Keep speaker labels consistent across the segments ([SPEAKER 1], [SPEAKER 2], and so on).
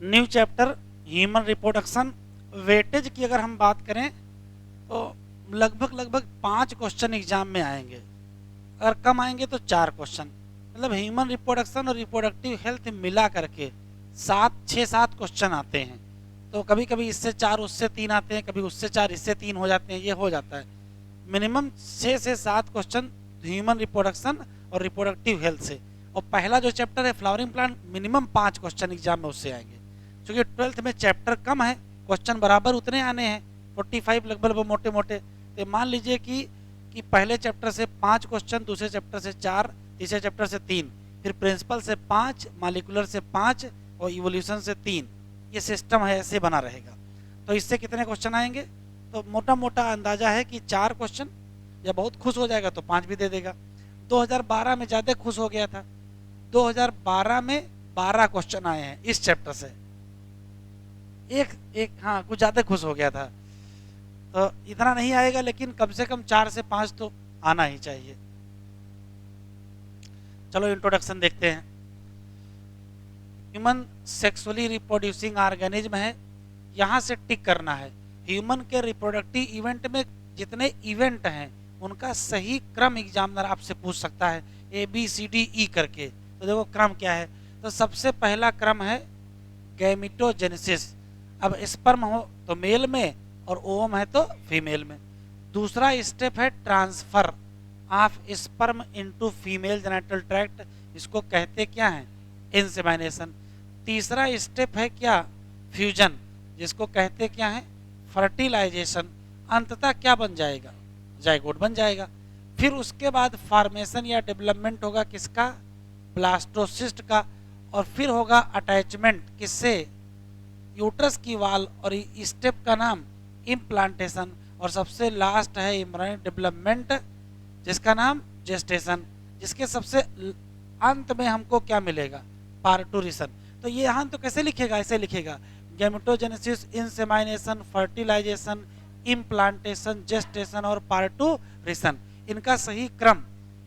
[SPEAKER 1] New chapter human reproduction. Weightage की अगर हम बात करें तो लगभग 5 क्वेश्चन एग्जाम में आएंगे, अगर कम आएंगे तो 4 क्वेश्चन। मतलब ह्यूमन रिप्रोडक्शन और रिप्रोडक्टिव हेल्थ मिला करके 7 6 7 क्वेश्चन आते हैं। तो कभी कभी इससे 4 उससे 3 आते हैं, कभी उससे 4 इससे 3 हो जाते हैं, ये हो जाता है। मिनिमम 6 से 7 क्वेश्चन ह्यूमन रिप्रोडक्शन और रिप्रोडक्टिव हेल्थ से। और पहला जो चैप्टर है flowering plant, minimum 5 question exam में उससे आएंगे। क्योंकि 12th में चैप्टर कम है, क्वेश्चन बराबर उतने आने हैं, 45 लगभग मोटे मोटे। तो मान लीजिए कि पहले चैप्टर से 5 क्वेश्चन, दूसरे चैप्टर से 4, तीसरे चैप्टर से 3, फिर प्रिंसिपल से 5, मालिकुलर से 5 और इवोल्यूशन से 3। ये सिस्टम है, ऐसे बना रहेगा। तो इससे कितने क्वेश्चन आएंगे? तो मोटा मोटा अंदाजा है कि 4 क्वेश्चन, या बहुत खुश हो जाएगा तो 5 भी दे देगा। 2012 में ज़्यादा खुश हो गया था, 2012 में 12 क्वेश्चन आए हैं इस चैप्टर से। एक एक हाँ, कुछ ज़्यादा खुश हो गया था। तो इतना नहीं आएगा, लेकिन कम से कम 4 से 5 तो आना ही चाहिए। चलो इंट्रोडक्शन देखते हैं। ह्यूमन सेक्सुअली रिप्रोड्यूसिंग ऑर्गेनिज्म है, यहाँ से टिक करना है। ह्यूमन के रिप्रोडक्टिव इवेंट में जितने इवेंट हैं उनका सही क्रम एग्जामिनर आपसे पूछ सकता है, ABCDE करके। तो देखो क्रम क्या है। तो सबसे पहला क्रम है गैमिटोजेनेसिस। अब स्पर्म हो तो मेल में और ओवम है तो फीमेल में। दूसरा स्टेप है transfer of sperm into female genital tract, इसको कहते क्या है? इंसेमिनेशन। तीसरा स्टेप है क्या? फ्यूजन, जिसको कहते क्या है? फर्टिलाइजेशन। अंततः क्या बन जाएगा? जाइगोट बन जाएगा। फिर उसके बाद फॉर्मेशन या डेवलपमेंट होगा किसका? ब्लास्टोसिस्ट का। और फिर होगा अटैचमेंट किससे? यूट्रस की वाल। और स्टेप का नाम इम्प्लांटेशन। और सबसे लास्ट है एम्ब्रियो डेवलपमेंट, जिसका नाम जेस्टेशन। जिसके सबसे अंत में हमको क्या मिलेगा? पार्टूरिशन। तो ये यहाँ तो कैसे लिखेगा? ऐसे लिखेगा gametogenesis, insemination, fertilisation, implantation, gestation और पार्टूरिशन। इनका सही क्रम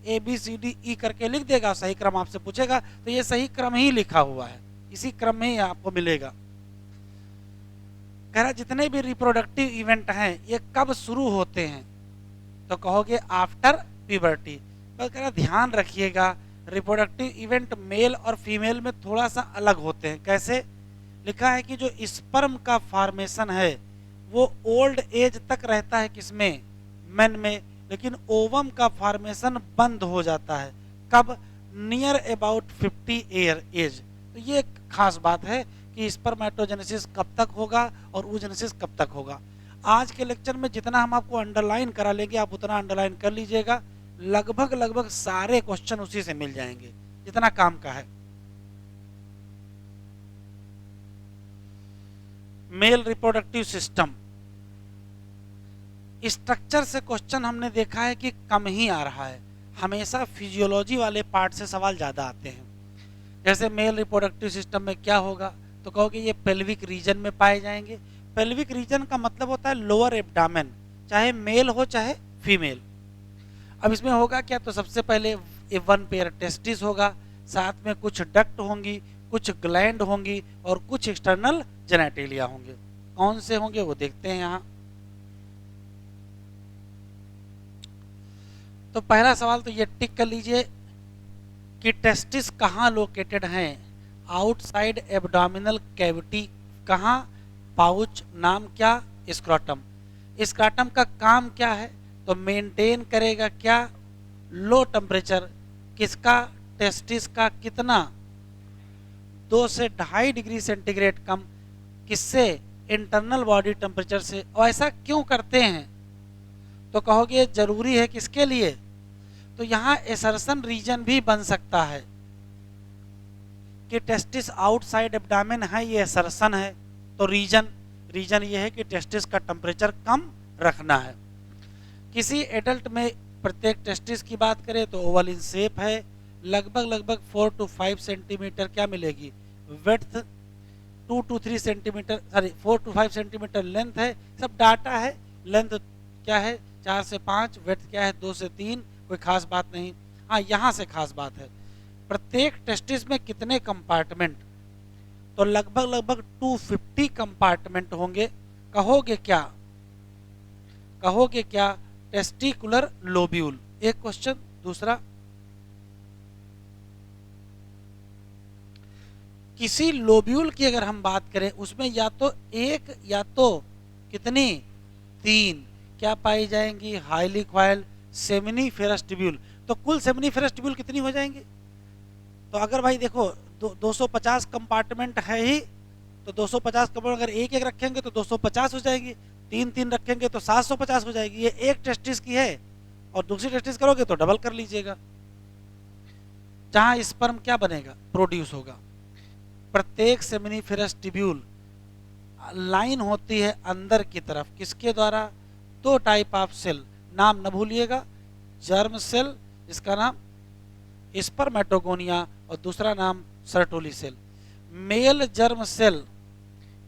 [SPEAKER 1] ABCDE करके लिख देगा, सही क्रम आपसे पूछेगा तो ये सही क्रम ही लिखा हुआ है, इसी क्रम में ही आपको मिलेगा। कह रहा जितने भी रिप्रोडक्टिव इवेंट हैं ये कब शुरू होते हैं? तो कहोगे आफ्टर प्यूबर्टी। पर कह रहा ध्यान रखिएगा, रिप्रोडक्टिव इवेंट मेल और फीमेल में थोड़ा सा अलग होते हैं। कैसे? लिखा है कि जो स्पर्म का फॉर्मेशन है वो ओल्ड एज तक रहता है किसमें? मेन में। लेकिन ओवम का फॉर्मेशन बंद हो जाता है कब? Near about 50 year age. तो ये एक खास बात है कि स्पर्मेटोजेनेसिस कब तक होगा और oogenesis कब तक होगा। आज के लेक्चर में जितना हम आपको अंडरलाइन करा लेंगे आप उतना अंडरलाइन कर लीजिएगा, लगभग सारे क्वेश्चन उसी से मिल जाएंगे जितना काम का है। मेल रिप्रोडक्टिव सिस्टम स्ट्रक्चर से क्वेश्चन हमने देखा है कि कम ही आ रहा है, हमेशा फिजियोलॉजी वाले पार्ट से सवाल ज़्यादा आते हैं। जैसे मेल रिप्रोडक्टिव सिस्टम में क्या होगा? तो कहोगे ये पेल्विक रीजन में पाए जाएंगे। पेल्विक रीजन का मतलब होता है लोअर एब्डामेन, चाहे मेल हो चाहे फीमेल। अब इसमें होगा क्या? तो सबसे पहले 1 पेयर टेस्टिस होगा, साथ में कुछ डक्ट होंगी, कुछ ग्लैंड होंगी और कुछ एक्सटर्नल जेनेटेलिया होंगे। कौन से होंगे वो देखते हैं यहाँ। तो पहला सवाल तो ये टिक कर लीजिए कि टेस्टिस कहाँ लोकेटेड हैं? Outside abdominal cavity. कहाँ? पाउच। नाम क्या? स्क्रोटम। स्क्रोटम का काम क्या है? तो मेंटेन करेगा क्या? Low temperature. किसका? टेस्टिस का। कितना? 2 से 2.5 डिग्री सेंटीग्रेड कम। किससे? इंटरनल बॉडी टेम्परेचर से। और ऐसा क्यों करते हैं? तो कहोगे जरूरी है किसके लिए? तो यहाँ एसर्शन रीजन भी बन सकता है कि टेस्टिस आउटसाइड एब्डामेन है, ये एसर्शन है। तो रीजन ये है कि टेस्टिस का टेम्परेचर कम रखना है। किसी एडल्ट में प्रत्येक टेस्टिस की बात करें तो ओवल इन शेप है, लगभग 4 to 5 सेंटीमीटर क्या मिलेगी? Width. 2 to 3 centimetre, sorry 4 to 5 centimetre length है। सब डाटा है। लेंथ क्या है? 4 से 5। विड्थ क्या है? 2 से 3। कोई खास बात नहीं। हाँ, यहाँ से खास बात है, प्रत्येक टेस्टिस में कितने कंपार्टमेंट? तो लगभग लगभग 250 कंपार्टमेंट होंगे। कहोगे क्या? कहोगे क्या? Testicular lobule. एक क्वेश्चन। दूसरा, किसी लोब्यूल की अगर हम बात करें उसमें या तो एक या तो कितनी, तीन क्या पाई जाएंगी? Highly coiled seminiferous tubule. तो कुल सेमिनिफेरस ट्यूब्यूल कितनी हो जाएंगी? तो अगर भाई देखो 250 कंपार्टमेंट है ही, तो 250 कंपार्टमेंट अगर एक एक रखेंगे तो 250 हो जाएगी, तीन तीन रखेंगे तो 750 हो जाएगी। ये एक टेस्टिस की है, और दूसरी टेस्टिस करोगे तो डबल कर लीजिएगा। जहां स्पर्म क्या बनेगा? प्रोड्यूस होगा। प्रत्येक सेमिनिफेरस ट्यूब्यूल लाइन होती है अंदर की तरफ, किसके द्वारा? दो टाइप ऑफ सेल, नाम न भूलिएगा। जर्म सेल, इसका नाम स्पर्मेटोगोनिया, और दूसरा नाम Sertoli cell. Male germ cell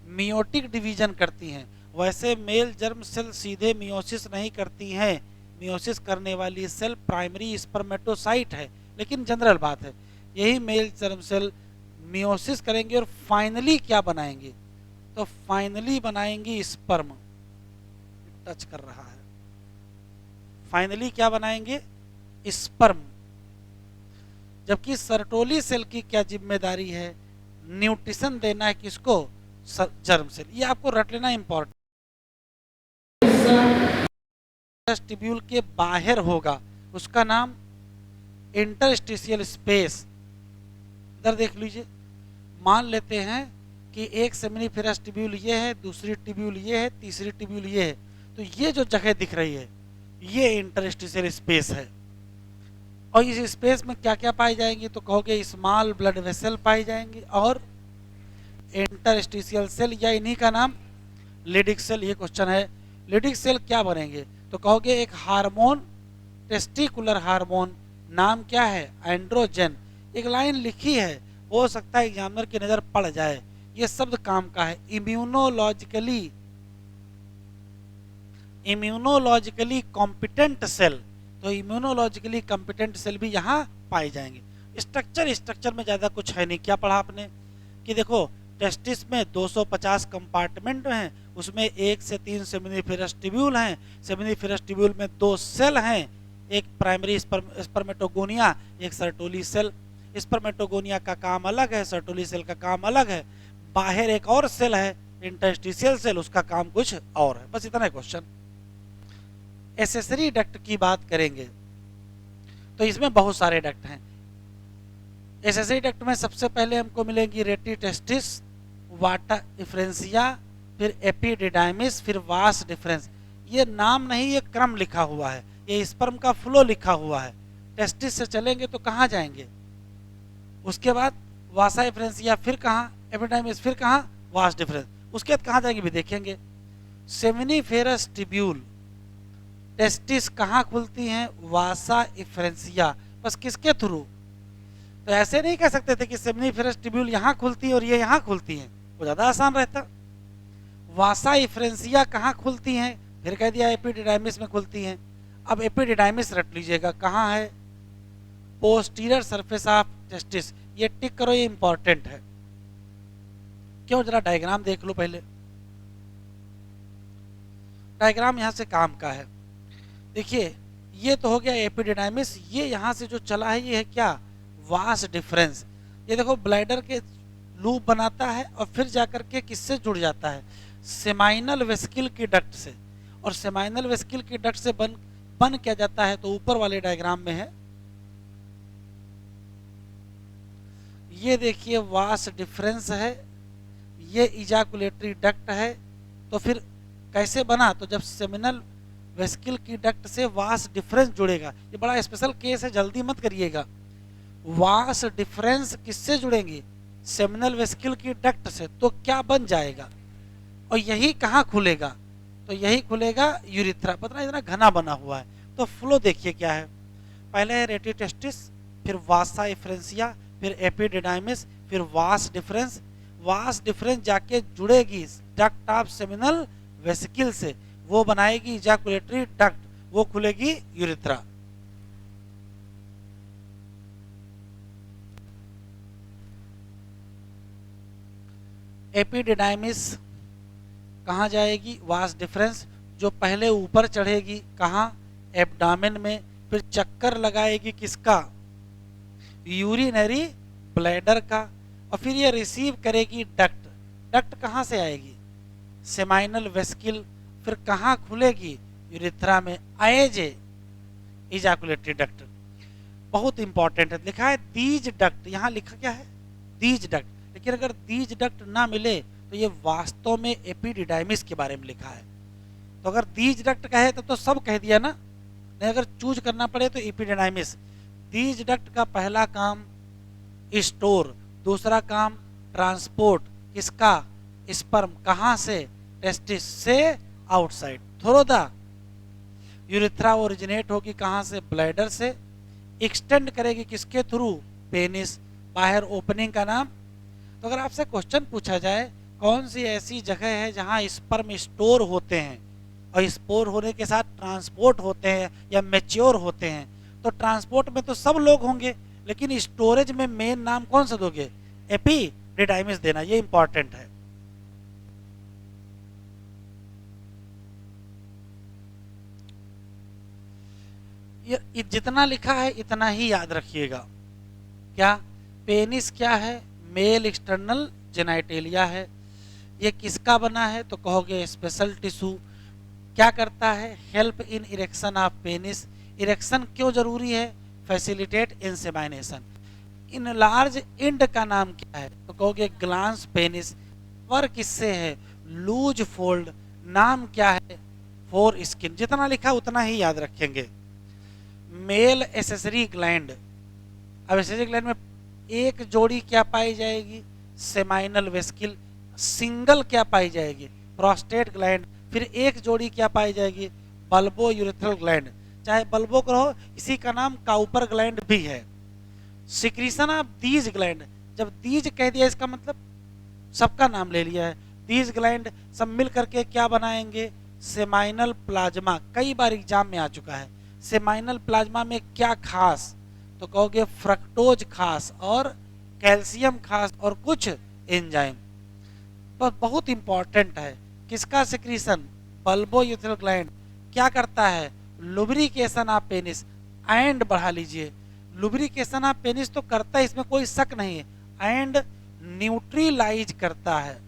[SPEAKER 1] meiotic division करती हैं, वैसे मेल जर्म सेल सीधे मियोसिस नहीं करती हैं। मियोसिस करने वाली सेल प्राइमरी स्पर्मेटोसाइट है, लेकिन जनरल बात है। यही मेल जर्म सेल मियोसिस करेंगे और फाइनली क्या बनाएंगे? तो फाइनली बनाएंगी स्पर्म। टच कर रहा है। फाइनली क्या बनाएंगे? स्पर्म। जबकि सर्टोली सेल की क्या जिम्मेदारी है? न्यूट्रिशन देना है किसको? Germ cell. ये आपको रट लेना इंपॉर्टेंट। ट्यूब्यूल के बाहर होगा, उसका नाम इंटरस्टिशियल स्पेस। इधर देख लीजिए, मान लेते हैं कि एक सेमिनिफेरस ट्यूब्यूल ये है, दूसरी ट्यूब्यूल ये है, तीसरी ट्यूब्यूल ये है। तो ये जो जगह दिख रही है ये इंटरस्टिशियल स्पेस है। और इस स्पेस में क्या क्या पाई जाएंगी? तो कहोगे स्मॉल ब्लड वेसल पाई जाएंगी और इंटरस्टिशियल सेल, या इन्हीं का नाम लिडिक सेल। ये क्वेश्चन है, लिडिक सेल क्या बनेंगे? तो कहोगे एक हार्मोन, टेस्टिकुलर हार्मोन, नाम क्या है? एंड्रोजन। एक लाइन लिखी है, हो सकता है एग्जामिनर की नजर पड़ जाए। ये शब्द काम का है, इम्यूनोलॉजिकली कॉम्पिटेंट सेल। तो इम्यूनोलॉजिकली कॉम्पिटेंट सेल भी यहाँ पाए जाएंगे। स्ट्रक्चर में ज्यादा कुछ है नहीं। क्या पढ़ा आपने कि देखो टेस्टिस में 250 कंपार्टमेंट हैं, उसमें 1 से 3 सेमिनिफेरस ट्यूब्यूल हैं। सेमिनिफेरस ट्यूब्यूल में 2 सेल हैं, एक प्राइमरी स्पर्मेटोगोनिया, एक सर्टोली सेल। स्पर्मेटोगोनिया का काम अलग है, सर्टोली सेल का काम अलग है। बाहर एक और सेल है इंटरस्टिशियल सेल, उसका काम कुछ और है। बस इतना क्वेश्चन। एसेसरी डक्ट की बात करेंगे तो इसमें बहुत सारे डक्ट हैं। एसेसरी डक्ट में सबसे पहले हमको मिलेंगी रेटी टेस्टिस, वाटा डिफरेंसिया, फिर एपिडिडाइमिस, फिर वास डिफरेंस। ये नाम नहीं, ये क्रम लिखा हुआ है, ये स्पर्म का फ्लो लिखा हुआ है। टेस्टिस से चलेंगे तो कहाँ जाएंगे? उसके बाद वासा डिफरेंसिया, फिर कहाँ? एपिडाइमिस, फिर कहाँ? Vas deferens. उसके बाद कहाँ जाएंगे भी देखेंगे। सेमिनिफेरस ट्यूब्यूल टेस्टिस कहाँ खुलती हैं? वासा डिफरेंसिया। बस किसके थ्रू? तो ऐसे नहीं कह सकते थे कि सेमिनिफेरस ट्यूब्यूल यहाँ खुलती है और ये यहाँ खुलती हैं, वो ज्यादा आसान रहता। वासा डिफरेंसिया कहाँ खुलती हैं? फिर कह दिया एपिडिडाइमिस में खुलती हैं। अब एपिडिडाइमिस रट लीजिएगा, कहाँ है? Posterior surface of testis. ये टिक करो, ये इंपॉर्टेंट है। क्यों? जरा डायग्राम देख लो पहले। डायग्राम यहां से काम का है। देखिए ये तो हो गया एपिडिडाइमिस, ये यहां से जो चला है ये है क्या? Vas deferens. ये देखो ब्लैडर के लूप बनाता है और फिर जाकर के किससे जुड़ जाता है? सेमाइनल वेस्किल की डक्ट से। और सेमाइनल वेस्किल की डक्ट से बन क्या जाता है? तो ऊपर वाले डायग्राम में है, ये देखिए वास डिफरेंस है, ये इजाकुलेटरी डक्ट है। तो फिर कैसे बना? तो जब सेमिनल वेस्किल की डक्ट से वास डिफरेंस जुड़ेगा। ये बड़ा स्पेशल केस है, जल्दी मत करिएगा। वास डिफरेंस किससे जुड़ेंगे? सेमिनल वेस्किल की डक्ट से। तो क्या बन जाएगा? और यही कहाँ खुलेगा? तो यही खुलेगा यूरिथ्रा। पता नहीं इतना घना बना हुआ है। तो फ्लो देखिए क्या है, पहले है रेटी टेस्टिस, फिर वासा डिफरेंसिया, फिर एपिडिडाइमिस, फिर वास डिफरेंस। वास डिफरेंस जाके जुड़ेगी डक्ट ऑफ सेमिनल वेसिकल से, वो बनाएगी इजाकुलेटरी डक्ट, वो खुलेगी यूरिथ्रा। एपिडिडाइमिस कहाँ जाएगी, वास डिफरेंस, जो पहले ऊपर चढ़ेगी कहाँ, एब्डामेन में, फिर चक्कर लगाएगी किसका, यूरिनरी ब्लैडर का, और फिर ये रिसीव करेगी डक्ट। डक्ट कहाँ से आएगी, सेमाइनल वेस्किल, फिर कहाँ खुलेगी, यूरिथ्रा में, आएजे इजाकुलेटरी डक्ट। बहुत इंपॉर्टेंट है, लिखा है दीज डक्ट, यहाँ लिखा क्या है, दीज डक्ट, लेकिन अगर दीज डक्ट ना मिले तो ये वास्तव में एपिडिडाइमिस के बारे में लिखा है। तो अगर दीज डक्ट कहे तो सब कह दिया ना, नहीं अगर चूज करना पड़े तो एपिडिडाइमिस। दीज डक्ट का पहला काम स्टोर, दूसरा काम ट्रांसपोर्ट, किसका, स्पर्म, कहाँ से, टेस्टिस से outside, through the urethra originate होगी कहाँ से, ब्लैडर से, एक्सटेंड करेगी किसके थ्रू, पेनिस, बाहर ओपनिंग का नाम। तो अगर आपसे क्वेश्चन पूछा जाए कौन सी ऐसी जगह है जहां स्पर्म स्टोर होते हैं और स्पोर होने के साथ ट्रांसपोर्ट होते हैं या मैच्योर होते हैं, तो ट्रांसपोर्ट में तो सब लोग होंगे, लेकिन स्टोरेज में मेन नाम कौन सा दोगे, एपिडिडाइमिस देना, ये इंपॉर्टेंट है। ये जितना लिखा है इतना ही याद रखिएगा। क्या, पेनिस क्या है, मेल एक्सटर्नल जेनाइटेलिया है। ये किसका बना है, तो कहोगे स्पेशल टिश्यू। क्या करता है, help in erection of penis. Erection क्यों जरूरी है, फैसिलिटेट इंसेमाइनेशन। इन लार्ज एंड का नाम क्या है, तो कहोगे ग्लांस पेनिस। पर किससे है, लूज फोल्ड। नाम क्या है, फोर स्किन। जितना लिखा उतना ही याद रखेंगे। मेल एसेसरी ग्लैंड, अब एसेसरी ग्लैंड में एक जोड़ी क्या पाई जाएगी, सेमाइनल वेस्किल। सिंगल क्या पाई जाएगी, प्रोस्टेट ग्लैंड। फिर एक जोड़ी क्या पाई जाएगी, बल्बो यूरेथ्रल ग्लैंड। चाहे बल्बो कहो, इसी का नाम काउपर ग्लैंड भी है। सिक्रीशन ऑफ दीज ग्लैंड, जब दीज कह दिया इसका मतलब सबका नाम ले लिया है। दीज ग्लैंड सब मिल करके क्या बनाएंगे, सेमाइनल प्लाज्मा। कई बार एग्जाम में आ चुका है। सेमाइनल प्लाज्मा में क्या खास, तो कहोगे फ्रक्टोज खास और कैल्शियम खास और कुछ एंजाइम। पर बहुत इंपॉर्टेंट है, किसका सिक्रीशन, बल्बो यूरेथ्रल ग्लैंड। क्या करता है, लुब्रिकेशन ऑफ पेनिस। एंड बढ़ा लीजिए, लुब्रिकेशन ऑफ पेनिस तो करता है, इसमें कोई शक नहीं है। एंड न्यूट्रीलाइज करता है।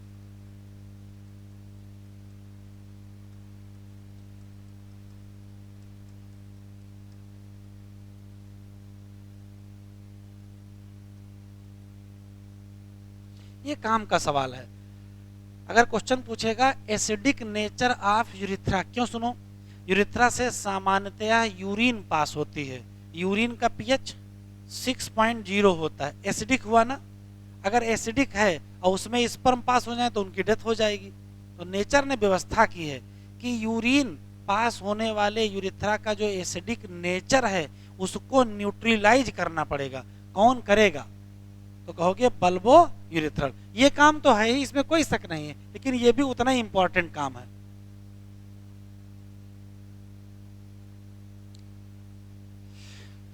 [SPEAKER 1] ये काम का सवाल है। अगर क्वेश्चन पूछेगा एसिडिक नेचर ऑफ यूरिथ्रा, क्यों, सुनो, यूरिथ्रा से सामान्यतया यूरिन पास होती है। यूरिन का पीएच 6.0 होता है। एसिडिक हुआ ना, अगर एसिडिक है और उसमें स्पर्म पास हो जाए तो उनकी डेथ हो जाएगी। तो नेचर ने व्यवस्था की है कि यूरिन पास होने वाले यूरिथ्रा का जो एसिडिक नेचर है उसको न्यूट्रलाइज करना पड़ेगा। कौन करेगा, तो कहोगे बल्बो यूरेथ्रल। ये काम तो है ही, इसमें कोई शक नहीं है, लेकिन ये भी उतना ही इंपॉर्टेंट काम है।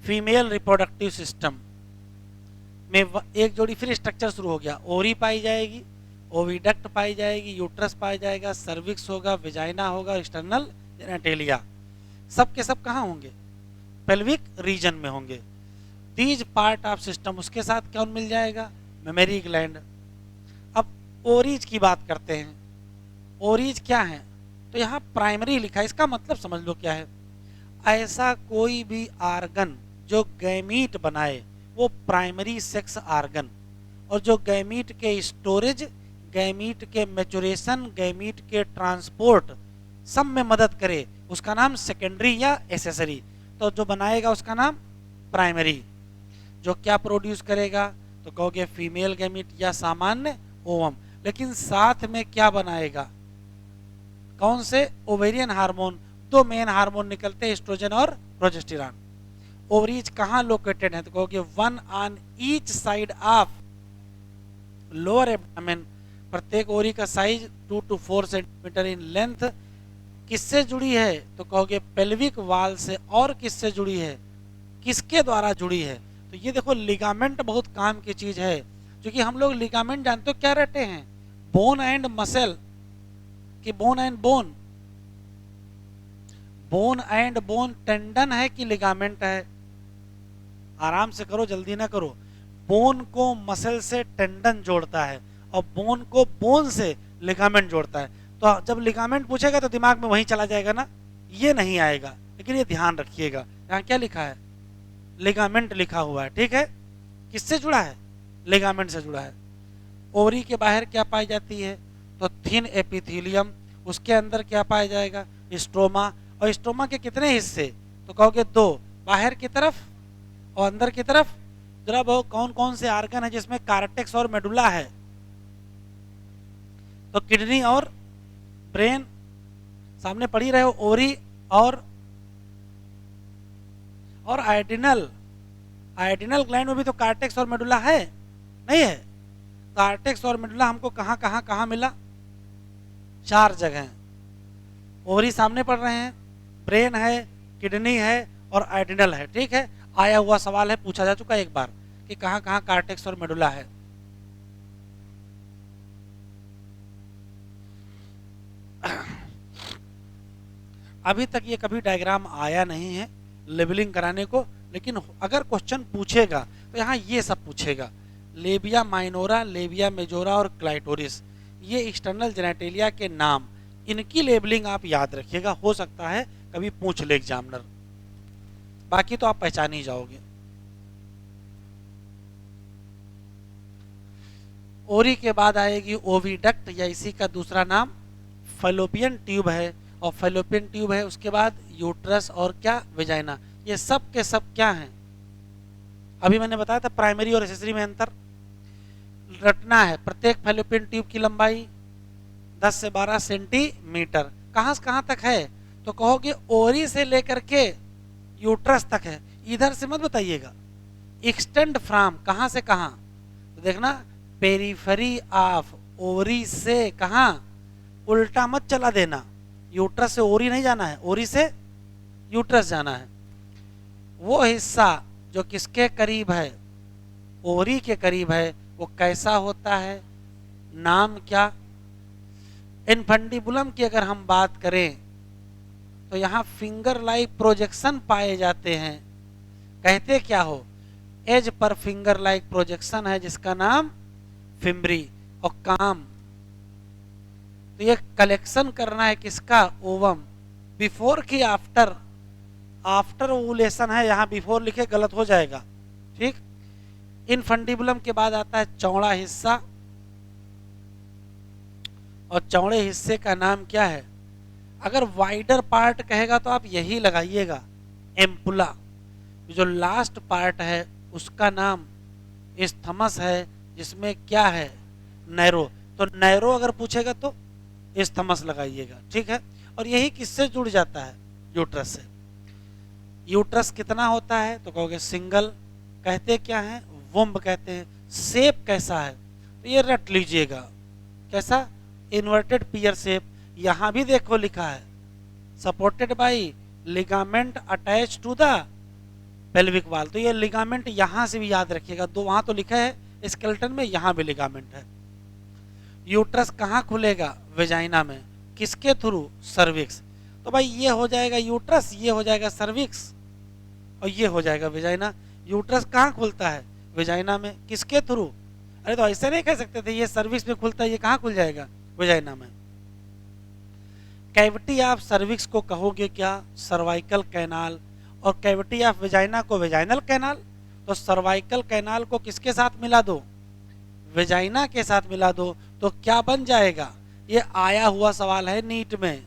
[SPEAKER 1] फीमेल रिप्रोडक्टिव सिस्टम में एक जोड़ी फिर स्ट्रक्चर शुरू हो गया। ओरी पाई जाएगी, ओविडक्ट पाई जाएगी, यूट्रस पाया जाएगा, सर्विक्स होगा, विजाइना होगा, एक्सटर्नल जेनेटेलिया। सब के सब कहाँ होंगे, पेल्विक रीजन में होंगे। दीज पार्ट ऑफ सिस्टम, उसके साथ कौन मिल जाएगा, मेमरी ग्लैंड। अब ओरीज की बात करते हैं। ओरीज क्या है, तो यहाँ प्राइमरी लिखा है, इसका मतलब समझ लो क्या है, ऐसा कोई भी आर्गन जो गैमीट बनाए वो प्राइमरी सेक्स आर्गन, और जो गैमीट के स्टोरेज, गैमीट के मैच्योरेशन, गैमीट के ट्रांसपोर्ट सब में मदद करे उसका नाम सेकेंडरी या एसेसरी। तो जो बनाएगा उसका नाम प्राइमरी। जो क्या प्रोड्यूस करेगा, तो कहोगे फीमेल गैमीट या सामान्य ओवम। लेकिन साथ में क्या बनाएगा, कौन से, ओवेरियन हार्मोन। दो मेन हार्मोन निकलते हैं, एस्ट्रोजन और प्रोजेस्टेरॉन। ओवरीज कहाँ लोकेटेड है, तो कहोगे one on each side of lower abdomen. प्रत्येक ओरी का size 2 to 4 centimetre in length. किससे जुड़ी है, तो कहोगे पेल्विक वाल से। और किससे जुड़ी है, किसके द्वारा जुड़ी है, तो ये देखो लिगामेंट बहुत काम की चीज है। क्योंकि हम लोग लिगामेंट जानते हो क्या रहते हैं, बोन एंड मसल कि bone and bone? Bone and bone tendon है कि लिगामेंट है? आराम से करो, जल्दी ना करो। बोन को मसल से टेंडन जोड़ता है और बोन को बोन से लिगामेंट जोड़ता है। तो जब लिगामेंट पूछेगा तो दिमाग में वहीं चला जाएगा ना, ये नहीं आएगा। लेकिन ये ध्यान रखिएगा, यहाँ क्या लिखा है? लिगामेंट लिखा हुआ है, ठीक है। किससे जुड़ा है? लिगामेंट से जुड़ा है। ओवरी के बाहर क्या पाई जाती है? तो थिन एपिथेलियम। उसके अंदर क्या पाया जाएगा? स्ट्रोमा। और स्ट्रोमा के कितने हिस्से? तो कहोगे दो, बाहर की तरफ और अंदर की तरफ। जरा वो कौन कौन से आर्गन है जिसमें कार्टेक्स और मेडुला है? तो किडनी और ब्रेन। सामने पढ़ी रहे हो, ओवरी और आइडिनल। आइडिनल ग्लैंड में भी तो कार्टेक्स और मेडुला है, नहीं है? कार्टेक्स और मेडुला हमको कहाँ कहाँ कहाँ मिला? 4 जगह। ओवरी सामने पढ़ रहे हैं, ब्रेन है, किडनी है और आइडिनल है, ठीक है। आया हुआ सवाल है, पूछा जा चुका एक बार कि कहाँ कहाँ कार्टेक्स और मेडुला है। अभी तक ये कभी डायग्राम आया नहीं है लेबलिंग कराने को, लेकिन अगर क्वेश्चन पूछेगा तो यहाँ ये सब पूछेगा। लेबिया माइनोरा, लेबिया मेजोरा और क्लाइटोरिस, ये एक्सटर्नल जेनेटेलिया के नाम, इनकी लेबलिंग आप याद रखिएगा। हो सकता है कभी पूछ ले एग्जामिनर, बाकी तो आप पहचान ही जाओगे। ओरी के बाद आएगी ओविडक्ट, या इसी का दूसरा नाम फैलोपियन ट्यूब है। और फैलोपियन ट्यूब है, उसके बाद यूट्रस और क्या? वेजाइना। ये सब के सब क्या हैं? अभी मैंने बताया था प्राइमरी और एसेसरी में अंतर रटना है। प्रत्येक फैलोपियन ट्यूब की लंबाई 10 से 12 सेंटीमीटर। कहाँ से कहाँ तक है? तो कहोगे ओरी से लेकर के यूट्रस तक है। इधर से मत बताइएगा, एक्सटेंड फ्रॉम, कहाँ से कहाँ? तो देखना, पेरिफेरी ऑफ ओवरी से कहाँ? उल्टा मत चला देना, यूट्रस से ओरी नहीं जाना है, ओरी से यूट्रस जाना है। वो हिस्सा जो किसके करीब है? ओवरी के करीब है, वो कैसा होता है? नाम क्या? इनफंडिबुलम की अगर हम बात करें तो यहाँ फिंगर लाइक प्रोजेक्शन पाए जाते हैं। कहते क्या हो? As per finger like projection है जिसका नाम फिम्बरी। और काम, तो ये कलेक्शन करना है किसका? ओवम। बिफोर की आफ्टर? आफ्टर ओवुलेशन है, यहाँ बिफोर लिखे गलत हो जाएगा, ठीक। इनफंडिबुलम के बाद आता है चौड़ा हिस्सा, और चौड़े हिस्से का नाम क्या है? अगर वाइडर पार्ट कहेगा तो आप यही लगाइएगा, एम्पुला। जो लास्ट पार्ट है उसका नाम इस्थमस है, जिसमें क्या है? नैरो। तो नैरो अगर पूछेगा तो इस्थमस लगाइएगा, ठीक है। और यही किससे जुड़ जाता है? यूट्रस से। यूट्रस कितना होता है? तो कहोगे सिंगल। कहते क्या है? वुम्ब कहते हैं। शेप कैसा है? तो ये रट लीजिएगा, कैसा? Inverted pear shape. यहां भी देखो लिखा है supported by ligament attach to the pelvic wall. तो ये लिगामेंट यहां से भी याद रखिएगा, दो वहां तो लिखा है स्केलेटन में, यहां भी लिगामेंट है। यूट्रस कहाँ खुलेगा? वेजाइना में। किसके थ्रू? सर्विक्स। तो भाई ये हो जाएगा यूट्रस, ये हो जाएगा सर्विक्स, और ये हो जाएगा वेजाइना। यूट्रस कहाँ खुलता है? वेजाइना में। किसके थ्रू? अरे तो ऐसे नहीं कह सकते थे ये सर्विक्स में खुलता है, ये कहाँ खुल जाएगा? वेजाइना में। कैविटी ऑफ सर्विक्स को कहोगे क्या? Cervical canal. और कैविटी ऑफ वेजाइना को वेजाइनल कैनाल। तो सर्वाइकल कैनाल को किसके साथ मिला दो? वेजाइना के साथ मिला दो, तो क्या बन जाएगा? ये आया हुआ सवाल है नीट में।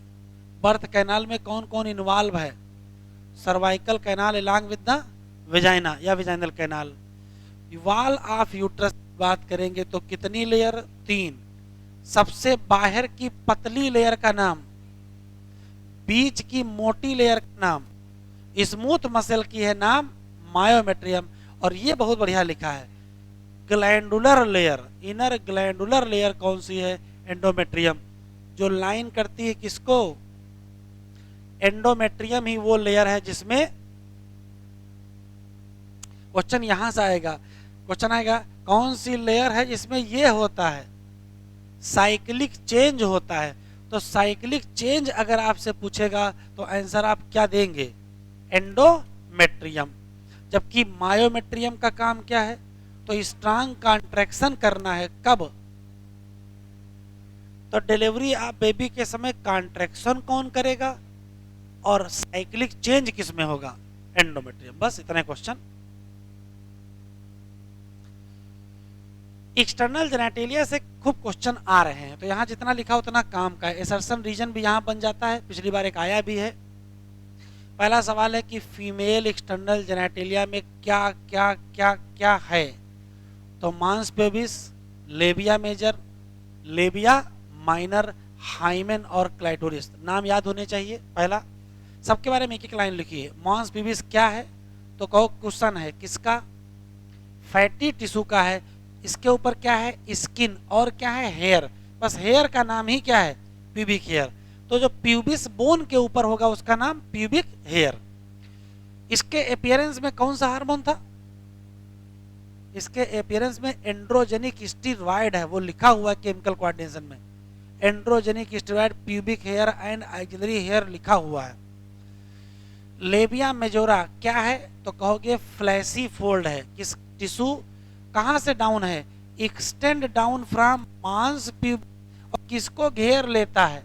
[SPEAKER 1] बर्थ कैनाल में कौन कौन इन्वॉल्व है? Cervical canal along with the vagina या vaginal canal. Wall of uterus बात करेंगे तो कितनी लेयर? 3। सबसे बाहर की पतली लेयर का नाम, बीच की मोटी लेयर का नाम, स्मूथ मसल की है नाम मायोमेट्रियम। और ये बहुत बढ़िया लिखा है glandular layer. Inner glandular layer कौन सी है? एंडोमेट्रियम। जो लाइन करती है किसको? एंडोमेट्रियम ही वो लेयर है जिसमें, क्वेश्चन यहां से आएगा, क्वेश्चन आएगा कौन सी लेयर है जिसमें ये होता है? साइक्लिक चेंज होता है। तो साइक्लिक चेंज अगर आपसे पूछेगा तो आंसर आप क्या देंगे? एंडोमेट्रियम। जबकि मायोमेट्रियम का काम क्या है? तो स्ट्रांग कॉन्ट्रैक्शन करना है। कब? तो डिलीवरी आप बेबी के समय कॉन्ट्रैक्शन कौन करेगा और साइक्लिक चेंज किस में होगा? एंडोमेट्रियम। बस इतने क्वेश्चन। एक्सटर्नल जेनेटिलिया से खूब क्वेश्चन आ रहे हैं, तो यहाँ जितना लिखा उतना काम का है। एसर्शन रीजन भी यहाँ बन जाता है, पिछली बार एक आया भी है। पहला सवाल है कि फीमेल एक्सटर्नल जेनेटिलिया में क्या क्या क्या क्या है? तो mons pubis, labia major, labia minor, hymen और क्लाइटोरिस। नाम याद होने चाहिए। पहला, सबके बारे में एक एक लाइन लिखिए। मांस पेबिस क्या है? तो कहो क्वेश्चन है किसका? फैटी टिश्यू का है। इसके ऊपर क्या है? स्किन। और क्या है? हेयर। बस हेयर का नाम ही क्या है? Pubic hair. तो जो प्यूबिस बोन के ऊपर होगा उसका नाम प्यूबिक हेयर। इसके अपीयरेंस में कौन सा हार्मोन था? इसके अपीयरेंस में एंड्रोजेनिक स्टेरॉयड है, वो लिखा हुआ है केमिकल कोऑर्डिनेशन में। Androgenic steroid pubic hair and axillary hair लिखा हुआ है। लेबिया मेजोरा क्या है? तो कहोगे फ्लैशी फोल्ड है। किस टिश्यू कहां से डाउन है? एक्सटेंड डाउन फ्रॉम मांस प्यूब। और किसको घेर लेता है?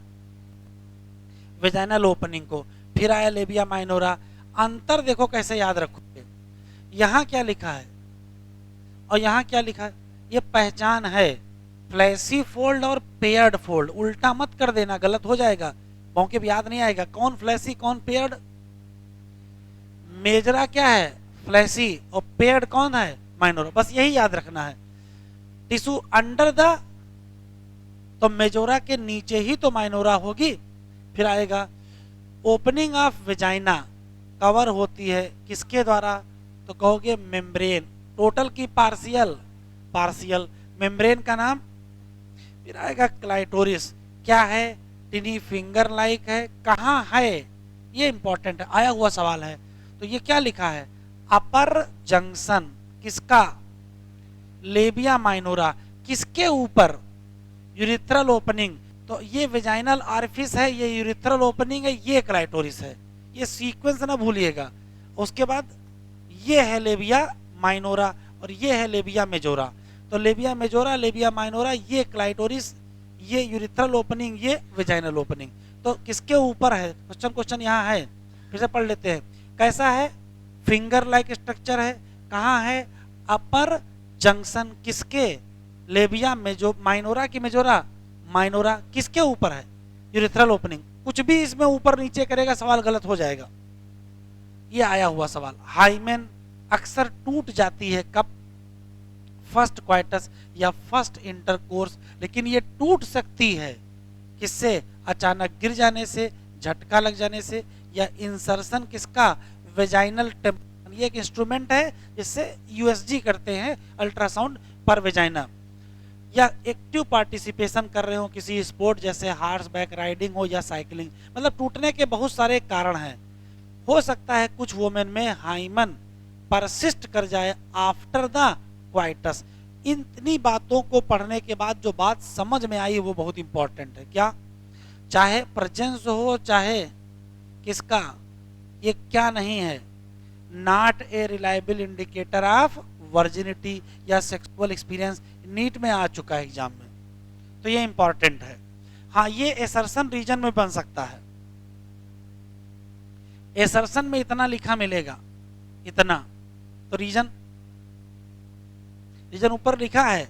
[SPEAKER 1] वेजाइनल ओपनिंग को। फिर आया लेबिया माइनोरा। अंतर देखो कैसे याद रखोगे। यहां क्या लिखा है और यहां क्या लिखा है? ये पहचान है। फ्लैशी फोल्ड और पेयर्ड फोल्ड। उल्टा मत कर देना, गलत हो जाएगा। मौके भी याद नहीं आएगा कौन फ्लैशी कौन पेयर्ड। मेजरा क्या है? फ्लैशी। और पेयर्ड कौन है? माइनोरा। बस यही याद रखना है। टिश्यू अंडर द, तो मेजोरा के नीचे ही तो माइनोरा होगी। फिर आएगा ओपनिंग ऑफ वेजाइना कवर होती है किसके द्वारा? तो कहोगे मेम्ब्रेन। टोटल की पार्शियल? पार्शियल। मेम्ब्रेन का नाम। फिर आएगा क्लाइटोरिस। क्या है? टिनी फिंगर लाइक है। कहाँ है? ये इंपॉर्टेंट है, आया हुआ सवाल है। तो ये क्या लिखा है? अपर जंक्शन किसका? Labia minora. किसके ऊपर? Urethral opening. तो ये वेजाइनल ऑरिफिस है, ये यूरिथ्रल ओपनिंग है, ये क्लाइटोरिस है। ये सीक्वेंस ना भूलिएगा। उसके बाद ये है लेबिया माइनोरा और ये है लेबिया मेजोरा। तो लेबिया मेजोरा, लेबिया माइनोरा, ये क्लाइटोरिस, ये यूरिथ्रल ओपनिंग, ये वेजाइनल ओपनिंग। तो किसके ऊपर है? क्वेश्चन यहाँ है, फिर से पढ़ लेते हैं। कैसा है? फिंगर लाइक स्ट्रक्चर है। कहाँ है? अपर जंक्शन। किसके? लेबिया माइनोरा की मेजोरा? माइनोरा। किसके ऊपर है? Urethral opening. कुछ भी इसमें ऊपर नीचे करेगा सवाल गलत हो जाएगा। ये आया हुआ सवाल। हाइमेन अक्सर टूट जाती है कब? फर्स्ट क्वाइटस या फर्स्ट इंटरकोर्स। लेकिन ये टूट सकती है किससे? अचानक गिर जाने से, झटका लग जाने से, या इंसर्शन किसका? Vaginal temp. ये एक इंस्ट्रूमेंट है जिससे यूएसजी करते हैं, अल्ट्रासाउंड पर वेजाइना। या एक्टिव पार्टिसिपेशन कर रहे हो किसी स्पोर्ट जैसे हार्स बैक राइडिंग हो या साइकिलिंग। मतलब टूटने के बहुत सारे कारण हैं। हो सकता है कुछ वुमेन में हाइमन परसिस्ट कर जाए आफ्टर द क्वाइटस। इतनी बातों को पढ़ने के बाद जो बात समझ में आई वो बहुत इंपॉर्टेंट है। क्या? चाहे प्रेजेंस हो चाहे किसका, ये क्या नहीं है? Not a reliable indicator of virginity या सेक्सुअल एक्सपीरियंस। नीट में आ चुका है एग्जाम में, तो ये इंपॉर्टेंट है। हाँ, ये एसर्शन रीजन में बन सकता है। एसर्शन में इतना लिखा मिलेगा, इतना। तो रीजन ऊपर लिखा है।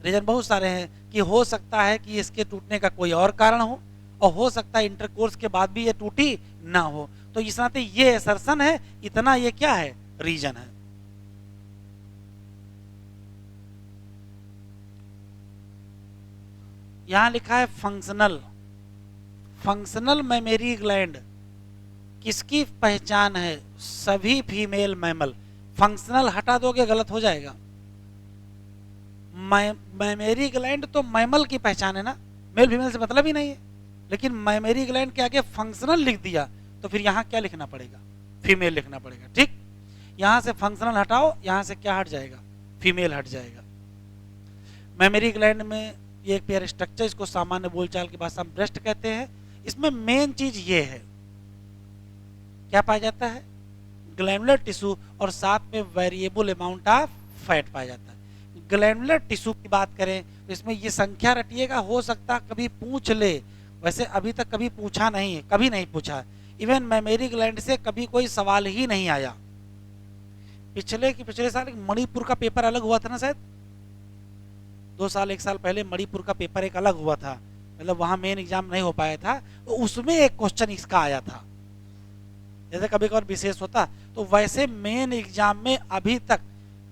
[SPEAKER 1] रीजन बहुत सारे हैं कि हो सकता है कि इसके टूटने का कोई और कारण हो, और हो सकता है इंटरकोर्स के बाद भी ये टूटी ना हो। तो इस नाते ये एसर्शन है, इतना ये क्या है? रीजन है। यहां लिखा है फंक्शनल। फंक्शनल मेमोरी ग्लैंड किसकी पहचान है? सभी फीमेल मैमल। फंक्शनल हटा दोगे गलत हो जाएगा। मेमोरी ग्लैंड तो मैमल की पहचान है ना, मेल फीमेल से मतलब ही नहीं है। लेकिन मेमोरी ग्लैंड के आगे फंक्शनल लिख दिया तो फिर यहाँ क्या लिखना पड़ेगा? फीमेल लिखना पड़ेगा। ठीक, यहाँ से फंक्शनल हटाओ, यहाँ से क्या हट जाएगा? फीमेल हट जाएगा। मेमोरी ग्लैंड में ये एक पेयर स्ट्रक्चर, इसको सामान्य बोलचाल की भाषा में ब्रेस्ट कहते हैं। इसमें मेन चीज ये है, क्या पाया जाता है, ग्लैंडुलर टिश्यू और साथ में वेरिएबल अमाउंट ऑफ फैट पाया जाता है। ग्लैंडुलर टिश्यू की बात करें तो इसमें ये संख्या रटिएगा, हो सकता कभी पूछ ले, वैसे अभी तक कभी पूछा नहीं है, कभी नहीं पूछा। इवन मेमोरी ग्लैंड से कभी कोई सवाल ही नहीं आया। पिछले साल मणिपुर का पेपर अलग हुआ था ना, शायद 2 साल 1 साल पहले मणिपुर का पेपर एक अलग हुआ था, मतलब वहां मेन एग्जाम नहीं हो पाया था, तो उसमें एक क्वेश्चन इसका आया था। जैसे कभी कभार विशेष होता, तो वैसे मेन एग्जाम में अभी तक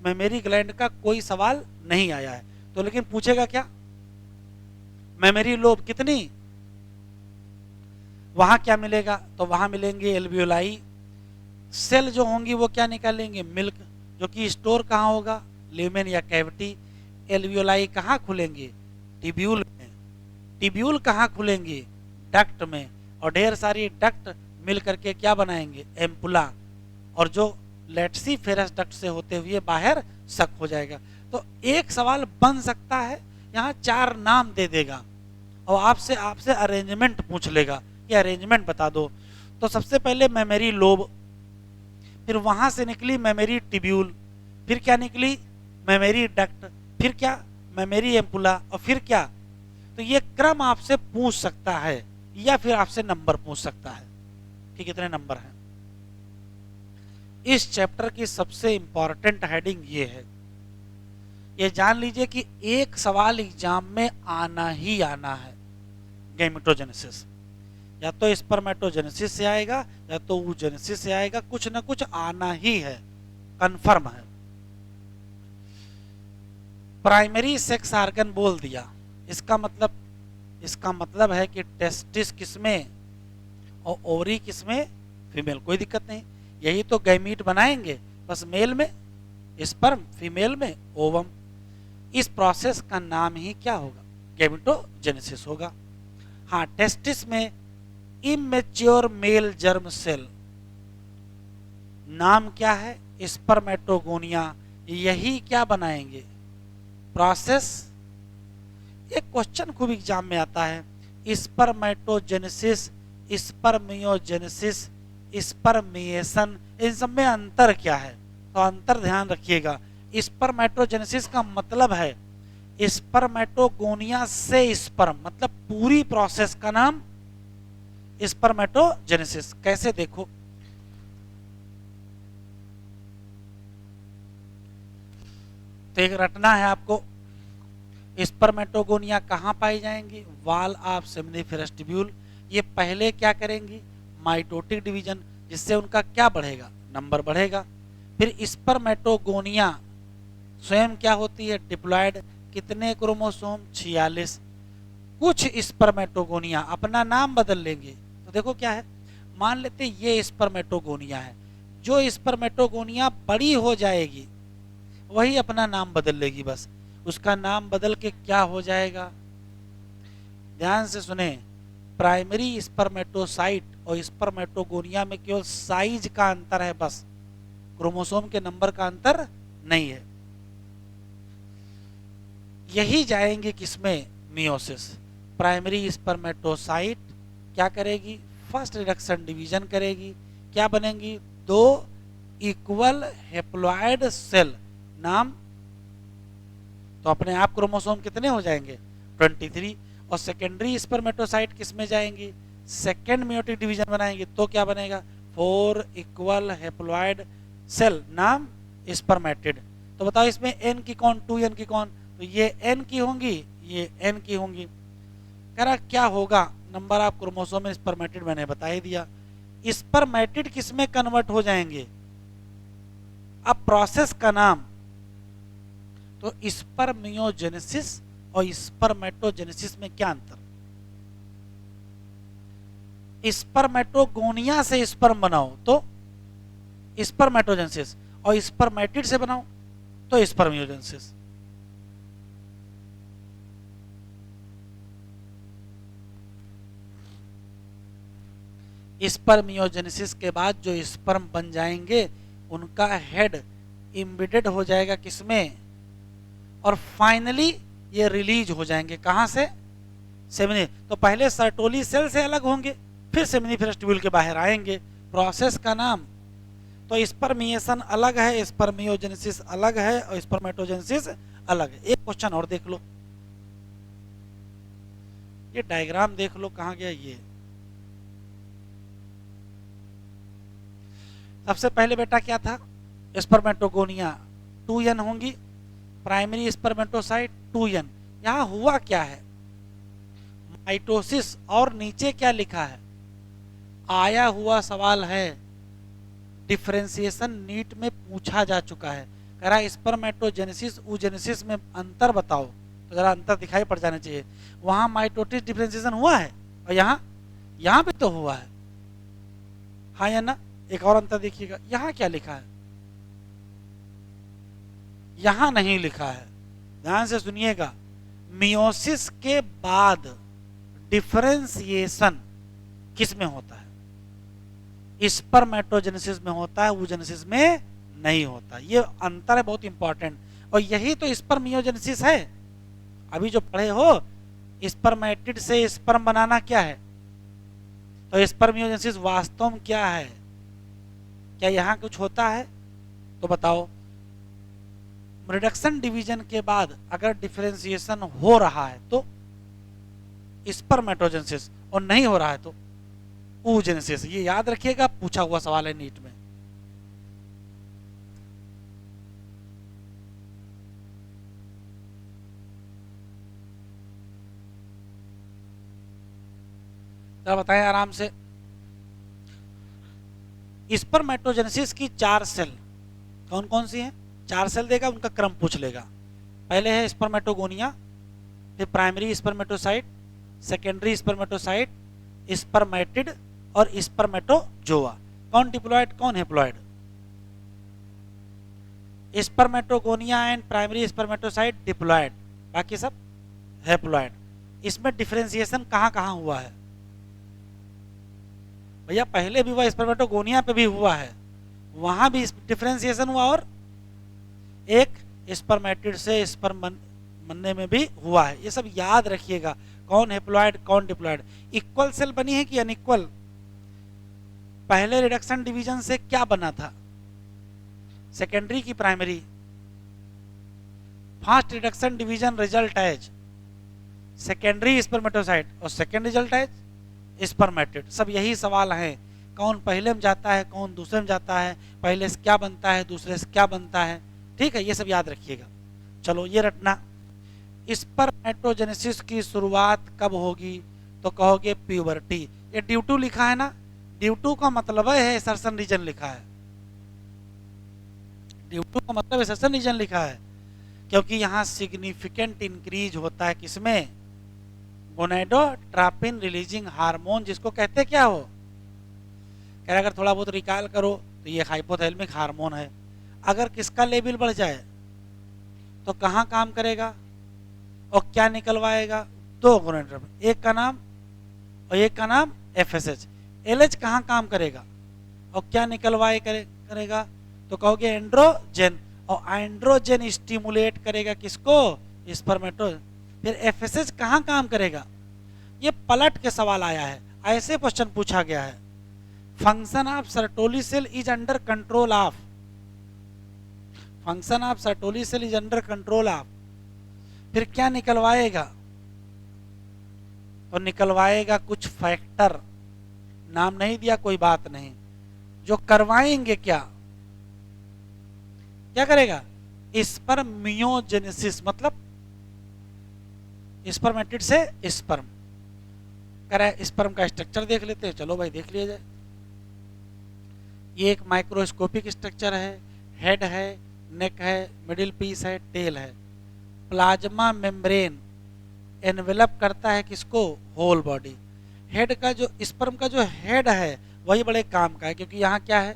[SPEAKER 1] मेमोरी ग्लैंड का कोई सवाल नहीं आया है। तो लेकिन पूछेगा क्या, मेमोरी लोब कितनी, वहां क्या मिलेगा, तो वहां मिलेंगे एल्वियोलाई। सेल जो होंगी वो क्या निकालेंगे, मिल्क, जो कि स्टोर कहाँ होगा, ल्यूमेन या कैविटी। एल्वियोलाई कहाँ खुलेंगे, टिब्यूल में। टिब्यूल कहाँ खुलेंगे, डक्ट में। और ढेर सारी डक्ट मिल करके क्या बनाएंगे, एम्पुला। और जो लेट्सी फेरस डक्ट से होते हुए बाहर सक हो जाएगा। तो एक सवाल बन सकता है, यहाँ 4 नाम दे देगा और आपसे अरेंजमेंट पूछ लेगा कि अरेंजमेंट बता दो। तो सबसे पहले मेमोरी लोब, फिर वहां से निकली मेमोरी टिब्यूल, फिर क्या निकली, मेमोरी डक्ट, फिर क्या, मेमोरी एम्पुला, और फिर क्या। तो ये क्रम आपसे पूछ सकता है या फिर आपसे नंबर पूछ सकता है कि कितने नंबर हैं। इस चैप्टर की सबसे इंपॉर्टेंट हेडिंग ये है, ये जान लीजिए कि एक सवाल एग्जाम में आना ही आना है, गैमेटोजेनेसिस। या तो स्पर्मेटोजेनेसिस से आएगा या तो oogenesis से आएगा, कुछ ना कुछ आना ही है, कंफर्म है। प्राइमरी सेक्स ऑर्गन बोल दिया, इसका मतलब है कि टेस्टिस किसमें और ओवरी किसमें, फीमेल, कोई दिक्कत नहीं। यही तो गैमीट बनाएंगे, बस मेल में स्पर्म, फीमेल में ओवम। इस प्रोसेस का नाम ही क्या होगा, गैमेटोजेनेसिस होगा। हाँ, टेस्टिस में इमेच्योर मेल जर्म सेल, नाम क्या है, स्पर्मेटोगोनिया। यही क्या बनाएंगे, प्रोसेस। एक क्वेश्चन खूब एग्जाम में आता है, स्पर्मेटोजेनेसिस, स्पर्मियोजेनेसिस, स्पर्मिएशन, इन सब में अंतर क्या है, तो अंतर ध्यान रखिएगा। स्पर्मेटोजेनेसिस का मतलब है स्पर्मेटोगोनिया से स्पर्म, मतलब पूरी प्रोसेस का नाम स्पर्मेटोजेनेसिस। कैसे, देखो, तो एक रटना है आपको, स्पर्मेटोगोनिया कहाँ पाई जाएंगी, वाल ऑफ सेमिनिफेरस ट्यूब्यूल। ये पहले क्या करेंगी, माइटोटिक डिवीजन, जिससे उनका क्या बढ़ेगा, नंबर बढ़ेगा। फिर स्पर्मेटोगोनिया स्वयं क्या होती है, डिप्लॉयड। कितने क्रोमोसोम, 46। कुछ स्पर्मेटोगोनिया अपना नाम बदल लेंगे। तो देखो क्या है, मान लेते ये स्पर्मेटोगोनिया है, जो स्पर्मेटोगोनिया बड़ी हो जाएगी वही अपना नाम बदल लेगी, बस उसका नाम बदल के क्या हो जाएगा, ध्यान से सुने। प्राइमरी स्पर्मेटोसाइट और स्पर्मेटोगोनिया में केवल साइज का अंतर है, बस क्रोमोसोम के नंबर का अंतर नहीं है। यही जाएंगे किसमें, मियोसिस। प्राइमरी स्पर्मेटोसाइट क्या करेगी, फर्स्ट रिडक्शन डिवीजन करेगी, क्या बनेंगी, 2 इक्वल हेप्लॉइड सेल, नाम। तो अपने आप क्रोमोसोम कितने हो जाएंगे, 23। और सेकेंडरी स्पर्मेटोसाइट किसमें जाएंगी, सेकेंड मियोटिक डिवीजन बनाएंगे, तो क्या बनेगा, 4 इक्वल हेप्लॉइड सेल, नाम स्पर्मेटिड। तो बताओ इसमें एन की कौन, 2n की कौन, तो ये n की होंगी, ये n की होंगी। कह रहा क्या होगा, नंबर ऑफ क्रोमोसोम स्पर्मेटिड मैंने बता ही दिया। स्पर्मेटिड किसमें कन्वर्ट हो जाएंगे, अब प्रोसेस का नाम, तो स्पर्मियोजेनेसिस और स्पर्मेटोजेनेसिस में क्या अंतर, स्पर्मेटोगोनिया से स्पर्म बनाओ तो स्पर्मेटोजेनेसिस, और स्पर्मेटिड से बनाओ तो स्पर्मियोजेनेसिस। स्पर्मियोजेनेसिस के बाद जो स्पर्म बन जाएंगे उनका हेड इम्बेडेड हो जाएगा किसमें, और फाइनली ये रिलीज हो जाएंगे। कहाँ से? सेमिनी। तो पहले सर्टोली सेल से अलग होंगे, फिर सेमिनिफेरस ट्यूब्यूल के बाहर आएंगे। प्रोसेस का नाम, तो स्पर्मिएशन अलग है, स्पर्मियोजेनेसिस अलग है और स्पर्मेटोजेनेसिस अलग है। एक क्वेश्चन और देख लो, ये डायग्राम देख लो कहाँ गया ये। सबसे पहले बेटा क्या था? स्पर्मेटोगोनिया 2n होंगी, प्राइमरी स्पर्मेटोसाइट 2n। यहां हुआ क्या है? माइटोसिस, और नीचे क्या लिखा है? आया हुआ सवाल है, डिफरेंशिएशन नीट में पूछा जा चुका है। कह रहा है स्पर्मेटोजेनेसिस oogenesis में अंतर बताओ, तो जरा अंतर दिखाई पड़ जाना चाहिए। वहां माइटोटिस डिफरेंशिएशन हुआ है और यहाँ भी तो हुआ है, हाँ या ना? एक और अंतर देखिएगा, यहाँ क्या लिखा है? यहाँ नहीं लिखा है, ध्यान से सुनिएगा। मियोसिस के बाद डिफरेंशिएशन किस में होता है? स्पर्मेटोजेनेसिस में होता है, oogenesis में नहीं होता। ये अंतर है बहुत इंपॉर्टेंट, और यही तो स्पर्मियोजेनेसिस है। अभी जो पढ़े हो, स्पर्मेटिड से स्पर्म बनाना क्या है, तो स्पर्मियोजेनेसिस वास्तव में क्या है? क्या यहाँ कुछ होता है? तो बताओ। रिडक्शन डिवीजन के बाद अगर डिफरेंशिएशन हो रहा है तो स्पर्मेटोजेनेसिस, और नहीं हो रहा है तो oogenesis। ये याद रखिएगा, पूछा हुआ सवाल है नीट में। जरा बताएं आराम से। स्पर्मेटोजेनेसिस की 4 सेल कौन कौन सी हैं? 4 सेल देगा, उनका क्रम पूछ लेगा। पहले है स्पर्मेटोगोनिया, फिर primary spermatocyte, secondary spermatocyte, spermatid और स्पर्मेटोजोआ। कौन डिप्लॉयड, कौन haploid? Spermatogonia and primary spermatocyte diploid, बाकी सब हैप्लॉयड। इसमें डिफरेंशिएशन कहाँ कहाँ हुआ है भैया? पहले भी हुआ, स्पर्मेटोगोनिया पे भी हुआ है, वहां भी डिफरेंशिएशन हुआ, और एक स्पर्मेटिड से स्पर्म बनने में भी हुआ है। ये सब याद रखिएगा, कौन हैप्लॉयड कौन डिप्लॉयड। इक्वल सेल बनी है कि अनइक्वल? पहले रिडक्शन डिवीजन से क्या बना था? सेकेंडरी की primary. First reduction division result as secondary spermatocyte और सेकेंड रिजल्ट एज स्पर्मेटिड। सब यही सवाल हैं, कौन पहले में जाता है कौन दूसरे में जाता है, पहले से क्या बनता है दूसरे से क्या बनता है। ठीक है, ये सब याद रखिएगा। चलो ये रटना, स्पर्मेटोजेनेसिस की शुरुआत कब होगी? तो कहोगे प्यूबर्टी। ये ड्यू टू लिखा है ना, ड्यू टू का मतलब है एसर्शन रीजन लिखा है, ड्यू टू का मतलब एसर्शन रीजन लिखा है, क्योंकि यहाँ सिग्निफिकेंट इंक्रीज होता है किसमें? गोनेडोट्रोपिन रिलीजिंग हार्मोन, जिसको कहते क्या हो? कह रहे अगर थोड़ा बहुत रिकॉल करो तो ये हाइपोथैलेमिक हार्मोन है। अगर किसका लेवल बढ़ जाए तो कहाँ काम करेगा और क्या निकलवाएगा? 2 गोनेडोट्रोपिन, एक का नाम और एक का नाम एफएसएच। एलएच कहाँ काम करेगा और क्या निकलवाए करेगा? तो कहोगे एंड्रोजन, और एंड्रोजन स्टिमुलेट करेगा किसको? स्पर्मेटो। फिर एफएसएच कहाँ काम करेगा? ये पलट के सवाल आया है, ऐसे क्वेश्चन पूछा गया है। Function of Sertoli cell is under control of, function of Sertoli cell is under control of. फिर क्या निकलवाएगा? तो निकलवाएगा कुछ फैक्टर, नाम नहीं दिया कोई बात नहीं, जो करवाएंगे क्या? क्या करेगा? स्पर्मियोजेनेसिस, मतलब स्पर्मेटिड से स्पर्म। करें स्पर्म का स्ट्रक्चर देख लेते हैं, चलो भाई देख लिया जाए। ये एक माइक्रोस्कोपिक स्ट्रक्चर है, हेड है, नेक है, मिडिल पीस है, टेल है। प्लाज्मा मेम्ब्रेन एनवेलप करता है किसको? Whole body. हेड का जो स्पर्म का जो हेड है वही बड़े काम का है, क्योंकि यहाँ क्या है?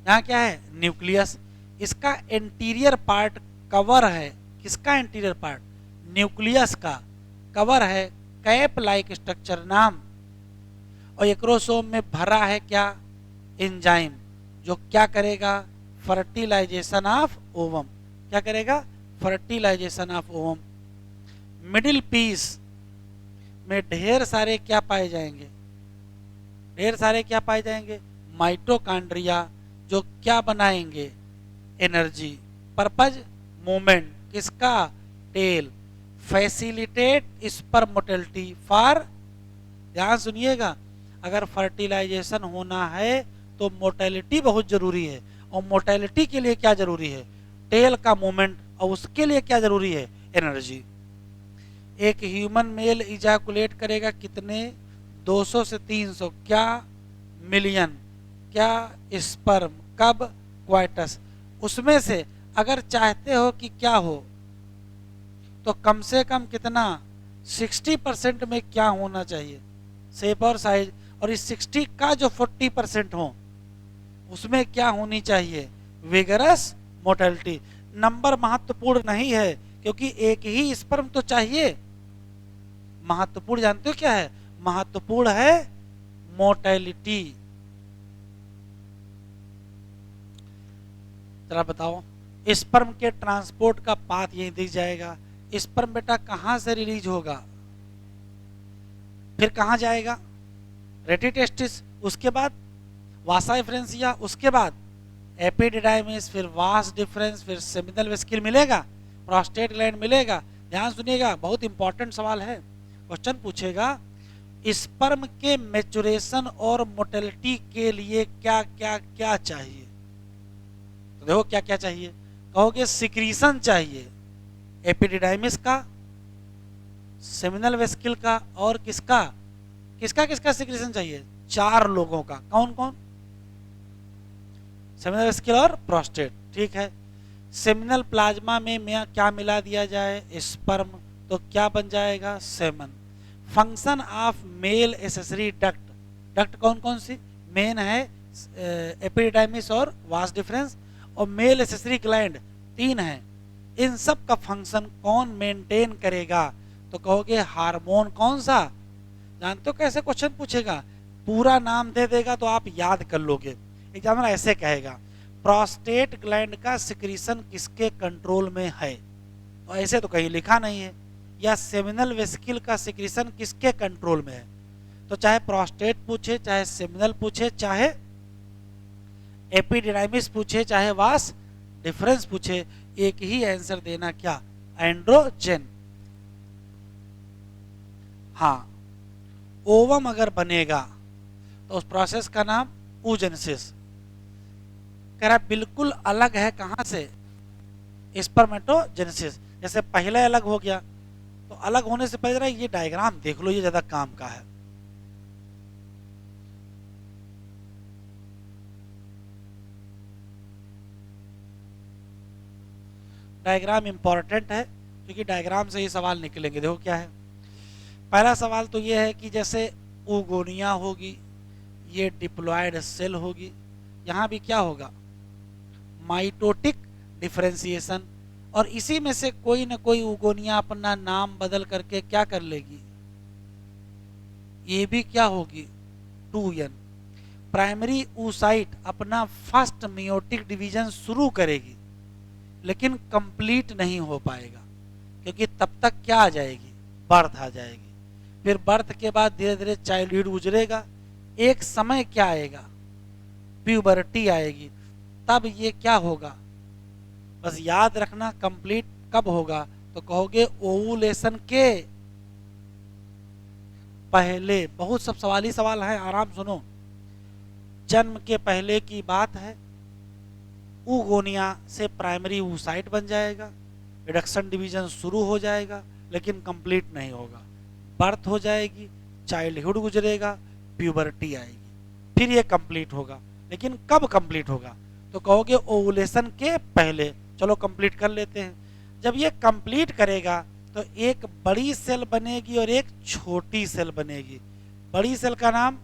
[SPEAKER 1] यहाँ क्या है? न्यूक्लियस। इसका इंटीरियर पार्ट कवर है, किसका इंटीरियर पार्ट? न्यूक्लियस का कवर है कैप लाइक स्ट्रक्चर नाम, और एक्रोसोम में भरा है क्या? एंजाइम, जो क्या करेगा? Fertilisation of ovum. क्या करेगा? Fertilisation of ovum. Middle piece में ढेर सारे क्या पाए जाएंगे, ढेर सारे क्या पाए जाएंगे, माइटोकॉन्ड्रिया, जो क्या बनाएंगे, एनर्जी। पर्पज मूवमेंट किसका, tail. Facilitate sperm motility for, ध्यान सुनिएगा, अगर फर्टिलाइजेशन होना है तो मोटिलिटी बहुत जरूरी है, और मोटिलिटी के लिए क्या जरूरी है, टेल का मूवमेंट, और उसके लिए क्या जरूरी है, एनर्जी। एक ह्यूमन मेल इजैकुलेट करेगा कितने, 200 से 300 क्या मिलियन, क्या स्पर्म, कब, क्वाइटस। उसमें से अगर चाहते हो कि क्या हो तो कम से कम कितना, 60% में क्या होना चाहिए, शेप और साइज, और इस 60 का जो 40% हो उसमें क्या होनी चाहिए, विगरस मोटिलिटी। नंबर महत्वपूर्ण नहीं है, क्योंकि एक ही स्पर्म तो चाहिए। महत्वपूर्ण जानते हो क्या है, महत्वपूर्ण है मोटिलिटी। जरा बताओ, स्पर्म के ट्रांसपोर्ट का पाथ यही दिख जाएगा। स्पर्म बेटा कहां से रिलीज होगा, फिर कहां जाएगा, रेटिटेस्टिस, उसके बाद वासा एफरेंसिया, उसके बाद एपिडिडाइमिस, फिर वास डिफरेंस, फिर सेमिनल वेसिकल मिलेगा, प्रोस्टेट ग्लैंड मिलेगा। ध्यान सुनिएगा, बहुत इंपॉर्टेंट सवाल है, क्वेश्चन पूछेगा स्पर्म के मैच्योरेशन और मोटिलिटी के लिए क्या क्या क्या चाहिए। तो देखो क्या क्या चाहिए, कहोगे सिक्रीशन चाहिए, एपिडिडाइमिस का, सेमिनल वेसिकल का, और किसका किसका किसका सिक्रीशन चाहिए, 4 लोगों का। कौन कौन, सेमिनल वेसिकल और प्रोस्टेट, ठीक है। सेमिनल प्लाज्मा में क्या मिला दिया जाए, स्पर्म, तो क्या बन जाएगा, semen. Function of male accessory duct, duct कौन कौन सी, मेन है एपिडिडाइमिस और वास डिफरेंस, और मेल एसेसरी ग्लैंड 3 है। इन सब का फंक्शन कौन मेंटेन करेगा, तो कहोगे हार्मोन कौन सा। जानते हो कैसे क्वेश्चन पूछेगा, पूरा नाम दे देगा तो आप याद कर लोगे। एग्जामिनर ऐसे कहेगा, प्रोस्टेट ग्लैंड का सिक्रीशन किसके कंट्रोल में है, तो ऐसे तो कहीं लिखा नहीं है। या सेमिनल वेसिकल का सिक्रीशन किसके कंट्रोल में है, तो चाहे प्रोस्टेट पूछे, चाहे सेमिनल पूछे, चाहे एपिडिडाइमिस पूछे, चाहे वास डिफरेंस पूछे, एक ही आंसर देना, क्या, एंड्रोजन। हाँ, ओवम अगर बनेगा तो उस प्रोसेस का नाम oogenesis। कह रहा बिल्कुल अलग है कहां से, स्पर्मेटोजेनेसिस। जैसे पहले अलग हो गया, तो अलग होने से पहले जरा ये डायग्राम देख लो, ये ज्यादा काम का है। डायग्राम इंपॉर्टेंट है, क्योंकि डायग्राम से ही सवाल निकलेंगे। देखो क्या है, पहला सवाल तो ये है कि जैसे ओगोनिया होगी, ये डिप्लॉयड सेल होगी, यहाँ भी क्या होगा, माइटोटिक डिफरेंशिएशन, और इसी में से कोई ना कोई ओगोनिया अपना नाम बदल करके क्या कर लेगी, ये भी क्या होगी, 2n। प्राइमरी oocyte अपना फर्स्ट मियोटिक डिवीजन शुरू करेगी, लेकिन कंप्लीट नहीं हो पाएगा, क्योंकि तब तक क्या आ जाएगी, बर्थ आ जाएगी। फिर बर्थ के बाद धीरे धीरे चाइल्डहुड गुजरेगा, एक समय क्या आएगा, प्यूबर्टी आएगी, तब ये क्या होगा, बस याद रखना कंप्लीट कब होगा, तो कहोगे ओवुलेशन के पहले। बहुत सब सवाली सवाल है, आराम सुनो। जन्म के पहले की बात है, oogonia से प्राइमरी oocyte बन जाएगा, रिडक्शन डिवीजन शुरू हो जाएगा, लेकिन कंप्लीट नहीं होगा, बर्थ हो जाएगी, चाइल्डहुड गुजरेगा, प्यूबर्टी आएगी, फिर ये कंप्लीट होगा। लेकिन कब कंप्लीट होगा, तो कहोगे ओवुलेशन के पहले। चलो कंप्लीट कर लेते हैं। जब ये कंप्लीट करेगा तो एक बड़ी सेल बनेगी और एक छोटी सेल बनेगी। बड़ी सेल का नाम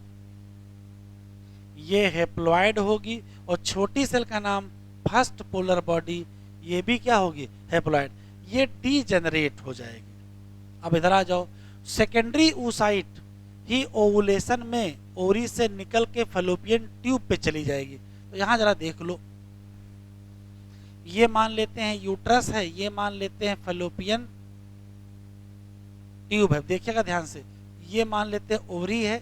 [SPEAKER 1] ये हेप्लॉइड होगी, और छोटी सेल का नाम फर्स्ट पोलर बॉडी, ये भी क्या होगी, हेप्लॉइड। ये डीजेनरेट हो जाएगी। अब इधर आ जाओ, सेकेंडरी oocyte ही ओवुलेशन में ओरी से निकल के फैलोपियन ट्यूब पे चली जाएगी। तो यहां जरा देख लो, ये मान लेते हैं यूट्रस है, ये मान लेते हैं फैलोपियन ट्यूब है, देखिएगा ध्यान से, ये मान लेते हैं ओवरी है,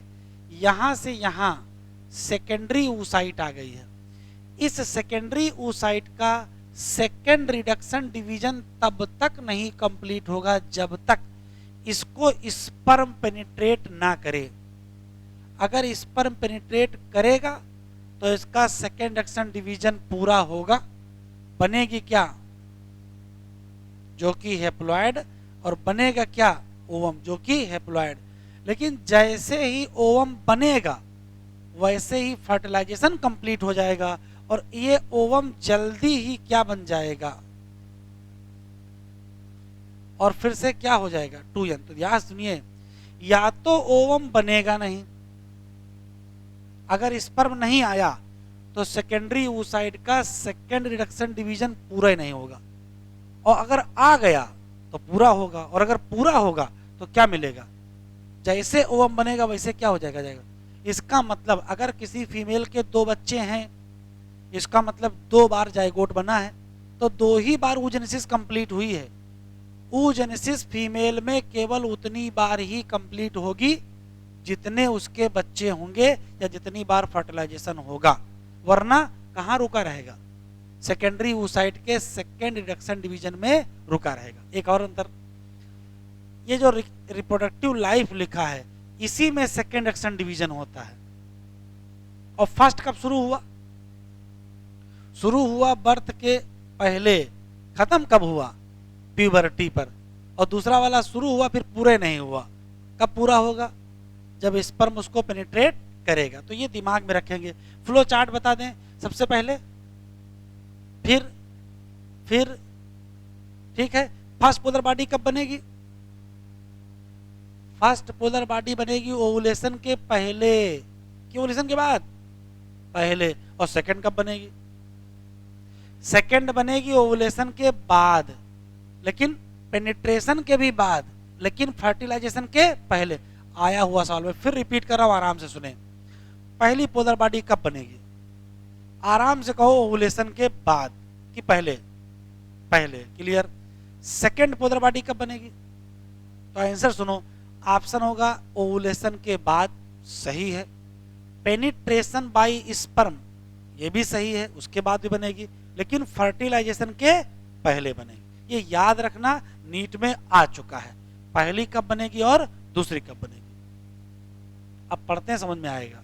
[SPEAKER 1] यहां से यहां सेकेंडरी oocyte आ गई है। इस सेकेंडरी oocyte का सेकेंड रिडक्शन डिवीजन तब तक नहीं कंप्लीट होगा जब तक इसको स्पर्म पेनिट्रेट ना करे। अगर स्पर्म पेनिट्रेट करेगा तो इसका सेकेंड रिडक्शन डिवीजन पूरा होगा, बनेगी क्या, जो कि हैप्लॉइड, और बनेगा क्या, ओवम, जो कि हैप्लॉइड। लेकिन जैसे ही ओवम बनेगा वैसे ही फर्टिलाइजेशन कंप्लीट हो जाएगा और ये ओवम जल्दी ही क्या बन जाएगा, और फिर से क्या हो जाएगा, 2n। तो याद सुनिए, या तो ओवम बनेगा नहीं, अगर स्पर्म नहीं आया तो सेकेंडरी oocyte का सेकेंड रिडक्शन डिवीजन पूरा ही नहीं होगा, और अगर आ गया तो पूरा होगा, और अगर पूरा होगा तो क्या मिलेगा, जैसे ओवम बनेगा वैसे क्या हो जाएगा। इसका मतलब अगर किसी फीमेल के 2 बच्चे हैं, इसका मतलब 2 बार जाइगोट बना है, तो 2 ही बार oogenesis कंप्लीट हुई है। oogenesis फीमेल में केवल उतनी बार ही कंप्लीट होगी जितने उसके बच्चे होंगे या जितनी बार फर्टिलाइजेशन होगा, वरना कहाँ रुका रहेगा, सेकेंडरी oocyte के सेकेंड रिडक्शन डिवीजन में रुका रहेगा। एक और अंतर, ये जो रिप्रोडक्टिव लाइफ लिखा है इसी में सेकेंड रिडक्शन डिवीजन होता है। और फर्स्ट कब शुरू हुआ, शुरू हुआ बर्थ के पहले, खत्म कब हुआ, प्यूबर्टी पर। और दूसरा वाला शुरू हुआ फिर पूरे नहीं हुआ, कब पूरा होगा, जब स्पर्म उसको पेनिट्रेट करेगा। तो ये दिमाग में रखेंगे। फ्लो चार्ट बता दें सबसे पहले, फिर ठीक है। फर्स्ट पोलर बॉडी कब बनेगी, फर्स्ट पोलर बॉडी बनेगी ओवुलेशन के पहले कि ओवुलेशन के बाद, पहले। और सेकंड कब बनेगी, सेकंड बनेगी ओवुलेशन के बाद, लेकिन पेनिट्रेशन के भी बाद, लेकिन फर्टिलाइजेशन के पहले। आया हुआ सवाल में फिर रिपीट कर रहा हूं, आराम से सुने। पहली पोलर बॉडी कब बनेगी, आराम से कहो ओवुलेशन के बाद कि पहले, पहले, क्लियर। सेकंड पोलर बॉडी कब बनेगी, तो आंसर सुनो, ऑप्शन होगा ओवुलेशन के बाद, सही है। पेनिट्रेशन बाय स्पर्म, ये भी सही है, उसके बाद भी बनेगी, लेकिन फर्टिलाइजेशन के पहले बनेगी। ये याद रखना, नीट में आ चुका है, पहली कब बनेगी और दूसरी कब बनेगी। अब पढ़ते हैं, समझ में आएगा।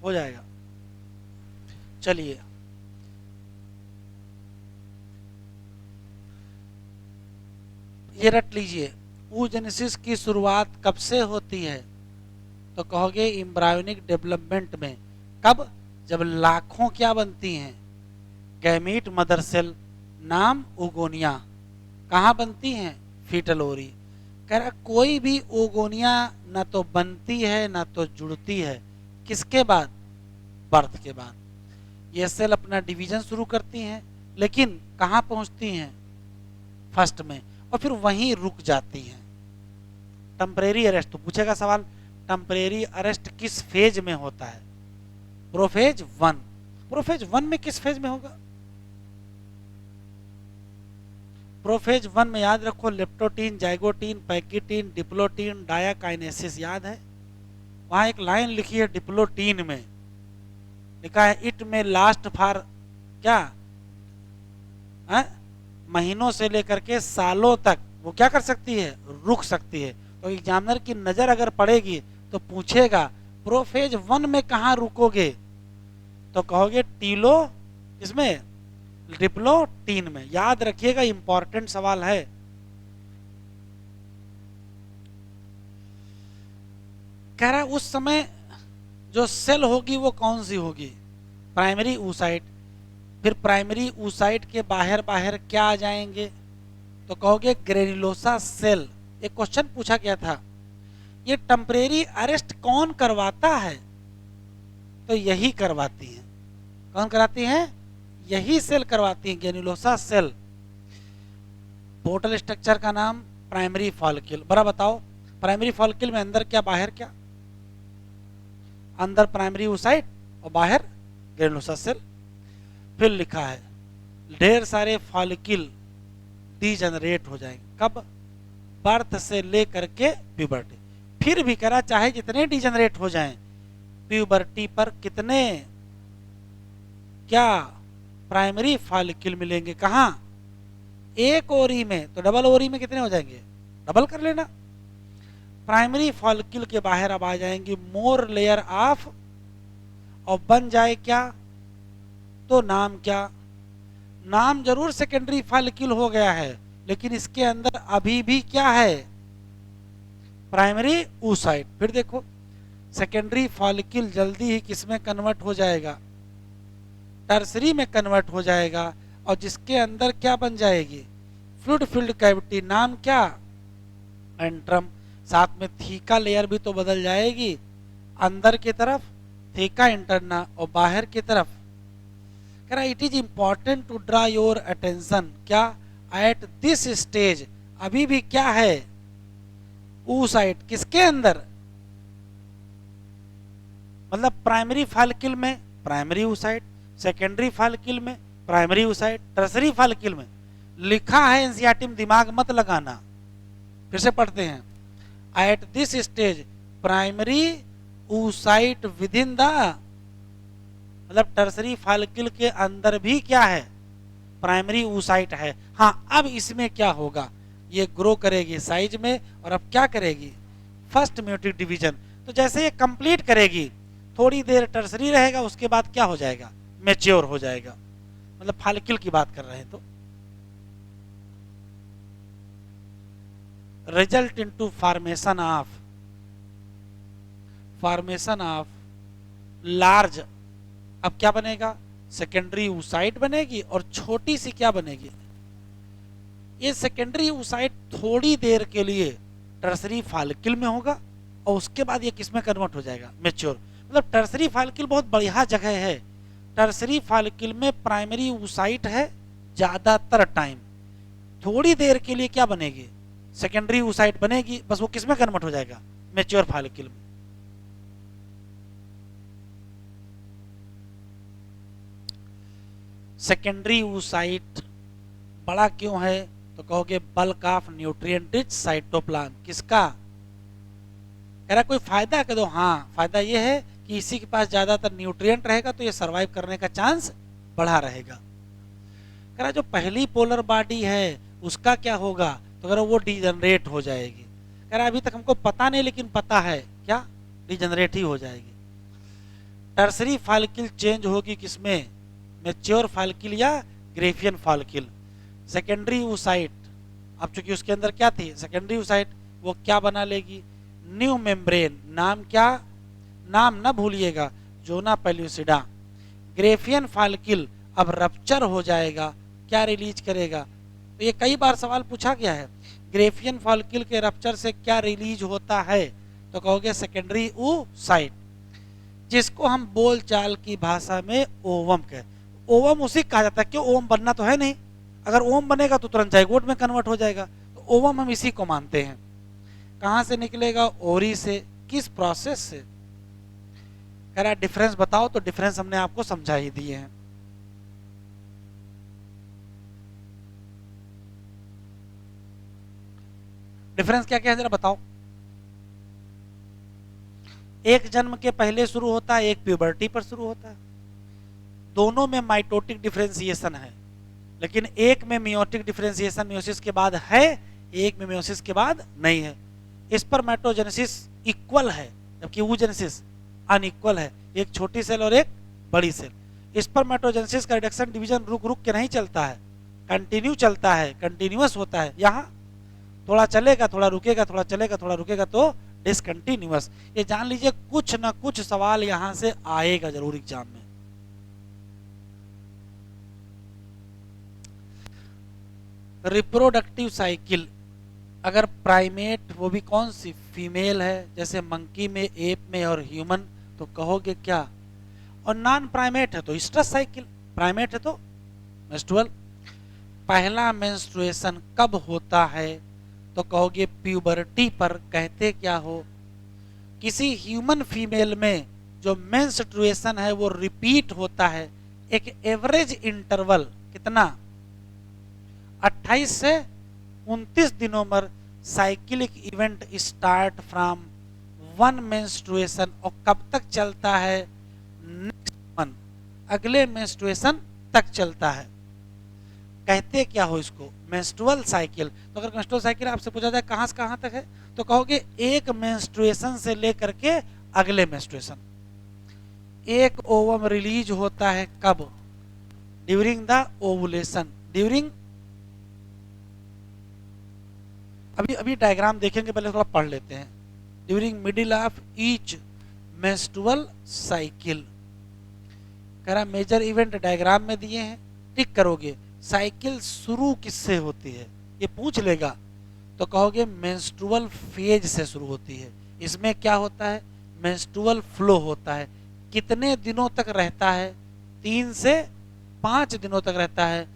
[SPEAKER 1] हो जाएगा, चलिए। ये रट लीजिए, oogenesis की शुरुआत कब से होती है, तो कहोगे एम्ब्रायोनिक डेवलपमेंट में। कब, जब लाखों क्या बनती हैं, गैमीट मदर सेल, नाम ओगोनिया। कहाँ बनती हैं, फीटल ओरी। कह रहा कोई भी ओगोनिया ना तो बनती है ना तो जुड़ती है, किसके बाद, बर्थ के बाद। ये सेल अपना डिवीजन शुरू करती हैं, लेकिन कहाँ पहुंचती हैं, फर्स्ट में, और फिर वहीं रुक जाती हैं। टेम्परेरी अरेस्ट, तो पूछेगा सवाल, टेम्परेरी अरेस्ट किस फेज में होता है, प्रोफेज 1। प्रोफेज 1 में किस फेज में होगा, प्रोफेज 1 में याद रखो लेप्टोटीन, जाइगोटीन, पैकिटीन, डिप्लोटीन, डायाकाइनेसिस, याद है। वहां एक लाइन लिखी है डिप्लोटीन में, लिखा है इट में लास्ट फॉर क्या, महीनों से लेकर के सालों तक वो क्या कर सकती है, रुक सकती है। तो एग्जामिनर की नजर अगर पड़ेगी तो पूछेगा प्रोफेज 1 में कहां रुकोगे, तो कहोगे टीलो, इसमें डिप्लोटीन में। याद रखिएगा, इंपॉर्टेंट सवाल है। कह रहा है उस समय जो सेल होगी वो कौन सी होगी, प्राइमरी oocyte। फिर प्राइमरी oocyte के बाहर बाहर क्या आ जाएंगे, तो कहोगे ग्रेनुलोसा सेल। एक क्वेश्चन पूछा गया था, ये टेम्परेरी अरेस्ट कौन करवाता है, तो यही करवाती है। कौन कराती है, यही सेल करवाती है, ग्रेनुलोसा सेल। बोटल स्ट्रक्चर का नाम प्राइमरी फॉलिकल। बड़ा बताओ, प्राइमरी फॉलिकल में अंदर क्या बाहर क्या? अंदर प्राइमरी oocyte और बाहर ग्रेनुलोसा सेल। फिर लिखा है ढेर सारे फॉलिकल डीजनरेट हो जाएंगे। कब? बर्थ से लेकर के प्यूबर्टी। फिर भी करा चाहे जितने डीजनरेट हो जाएं, प्यूबर्टी पर कितने क्या प्राइमरी फॉलिकल मिलेंगे? कहाँ? एक ओरी में। तो डबल ओरी में कितने हो जाएंगे? डबल कर लेना। प्राइमरी फॉलिकल के बाहर अब आ जाएंगे मोर लेयर ऑफ, और बन जाए क्या? तो नाम क्या? नाम जरूर सेकेंडरी फॉलिकल हो गया है, लेकिन इसके अंदर अभी भी क्या है? Primary oocyte। फिर देखो सेकेंडरी फॉलिकल जल्दी ही किसमें कन्वर्ट हो जाएगा? टर्सरी में कन्वर्ट हो जाएगा, और जिसके अंदर क्या बन जाएगी? Fluid filled cavity. नाम क्या? एंट्रम। साथ में थीका लेयर भी तो बदल जाएगी, अंदर की तरफ थीका इंटरना और बाहर की तरफ। कह रहा it is important to draw your attention क्या एट दिस स्टेज। अभी भी क्या है? oocyte। किसके अंदर? मतलब प्राइमरी फॉलिकल में प्राइमरी oocyte, सेकेंडरी फॉलिकल में प्राइमरी oocyte, टर्सरी फॉलिकल में। लिखा है एनसीईआरटी में, दिमाग मत लगाना। फिर से पढ़ते हैं। Eight this stage primary oocyte with in the, मतलब टर्सरी फॉलिकल के अंदर भी क्या है? प्राइमरी oocyte है। हाँ, अब इसमें क्या होगा? ये ग्रो करेगी साइज में, और अब क्या करेगी? First mutate division. तो जैसे ये कंप्लीट करेगी, थोड़ी देर टर्सरी रहेगा, उसके बाद क्या हो जाएगा? मैच्योर हो जाएगा। मतलब फॉलिकल की बात कर रहे हैं। तो result into formation of large. अब क्या बनेगा? सेकेंडरी oocyte बनेगी, और छोटी सी क्या बनेगी? ये सेकेंडरी oocyte थोड़ी देर के लिए टर्सरी फॉलिकल में होगा, और उसके बाद ये किसमें कन्वर्ट हो जाएगा? मैच्योर। मतलब टर्सरी फॉलिकल बहुत बढ़िया जगह है। टर्सरी फॉलिकल में प्राइमरी oocyte है ज्यादातर टाइम, थोड़ी देर के लिए क्या बनेगी? सेकेंडरी oocyte बनेगी, बस वो किसमें कन्वर्ट हो जाएगा? मैच्योर फॉलिकल में। सेकेंडरी oocyte बड़ा क्यों है? तो कहोगे bulk of nutrient rich cytoplasm. किसका? कह रहा कोई फायदा? कह दो हाँ, फायदा ये है कि इसी के पास ज्यादातर न्यूट्रिएंट रहेगा, तो ये सरवाइव करने का चांस बढ़ा रहेगा। कह रहा जो पहली पोलर बॉडी है उसका क्या होगा? तो कह रहा वो डीजनरेट हो जाएगी। कह रहा अभी तक हमको पता नहीं, लेकिन पता है क्या? डीजनरेट ही हो जाएगी। टर्सरी फॉलिकल चेंज होगी किसमें? मैच्योर फॉलिकल या ग्रेफियन फॉलिकल। सेकेंडरी oocyte, अब चूंकि उसके अंदर क्या थी? सेकेंडरी oocyte, वो क्या बना लेगी? New membrane. नाम क्या? नाम ना भूलिएगा, जोना पेल्यूसिडा। ग्रेफियन फॉलिकल अब रप्चर हो जाएगा, क्या रिलीज करेगा? तो ये कई बार सवाल पूछा गया है, ग्रेफियन फॉलिकल के रप्चर से क्या रिलीज होता है? तो कहोगे सेकेंडरी oocyte, जिसको हम बोलचाल की भाषा में ओवम कहते। ओवम उसी कहा जाता है। क्यों? ओवम बनना तो है नहीं, अगर ओवम बनेगा तो तुरंत जाइगोट में कन्वर्ट हो जाएगा। तो ओवम हम इसी को मानते हैं। कहां से निकलेगा? ओरी से। किस प्रोसेस से? कह रहा डिफरेंस बताओ, तो डिफरेंस हमने आपको समझा ही दिए हैं। डिफरेंस क्या क्या है जरा बताओ। एक जन्म के पहले शुरू होता है, एक प्यूबर्टी पर शुरू होता है। दोनों में माइटोटिक डिफरेंशिएशन है, लेकिन एक में मियोटिक डिफरेंशिएशन मियोसिस के बाद है, एक में मियोसिस के बाद नहीं है। स्पर्मेटोजेनेसिस इक्वल है, जबकि oogenesis अनइक्वल है। एक छोटी सेल और एक बड़ी सेल। स्पर्मेटोजेनेसिस का रिडक्शन डिवीजन रुक रुक के नहीं चलता है, कंटिन्यू चलता है, कंटिन्यूअस होता है। यहाँ थोड़ा चलेगा, थोड़ा रुकेगा, थोड़ा चलेगा, थोड़ा रुकेगा, तो डिसकंटिन्यूअस। ये जान लीजिए, कुछ ना कुछ सवाल यहां से आएगा जरूर एग्जाम में। रिप्रोडक्टिव साइकिल, अगर प्राइमेट, वो भी कौन सी? फीमेल है, जैसे मंकी में, एप में और ह्यूमन, तो कहोगे क्या? और नॉन प्राइमेट है तो स्ट्रेस साइकिल, प्राइमेट है तो मेंस्ट्रुअल। पहला मेंस्ट्रुएशन कब होता है? तो कहोगे प्यूबर्टी पर। कहते क्या हो? किसी ह्यूमन फीमेल में जो मेंस्ट्रुएशन है वो रिपीट होता है एक एवरेज इंटरवल कितना 28 से 29 दिनों में cyclic event start from one menstruation. और कब तक चलता है? नेक्स्ट मंथ, अगले मेंस्ट्रुएशन तक चलता है। कहते क्या हो इसको? Menstrual cycle. तो अगर मेंस्ट्रुअल साइकिल आपसे पूछा जाए कहां से कहां तक है, तो कहोगे एक मेंस्ट्रुएशन से लेकर के अगले मेंस्ट्रुएशन। एक ओवम रिलीज होता है कब? During the ovulation. ड्यूरिंग, अभी डायग्राम देखेंगे, पहले थोड़ा पढ़ लेते हैं। During middle of each menstrual cycle. कह रहा मेजर इवेंट डायग्राम में दिए हैं, टिक करोगे। साइकिल शुरू किससे होती है ये पूछ लेगा, तो कहोगे मेंस्ट्रुअल फेज से शुरू होती है। इसमें क्या होता है? मेंस्ट्रुअल फ्लो होता है। कितने दिनों तक रहता है? 3 से 5 दिनों तक रहता है।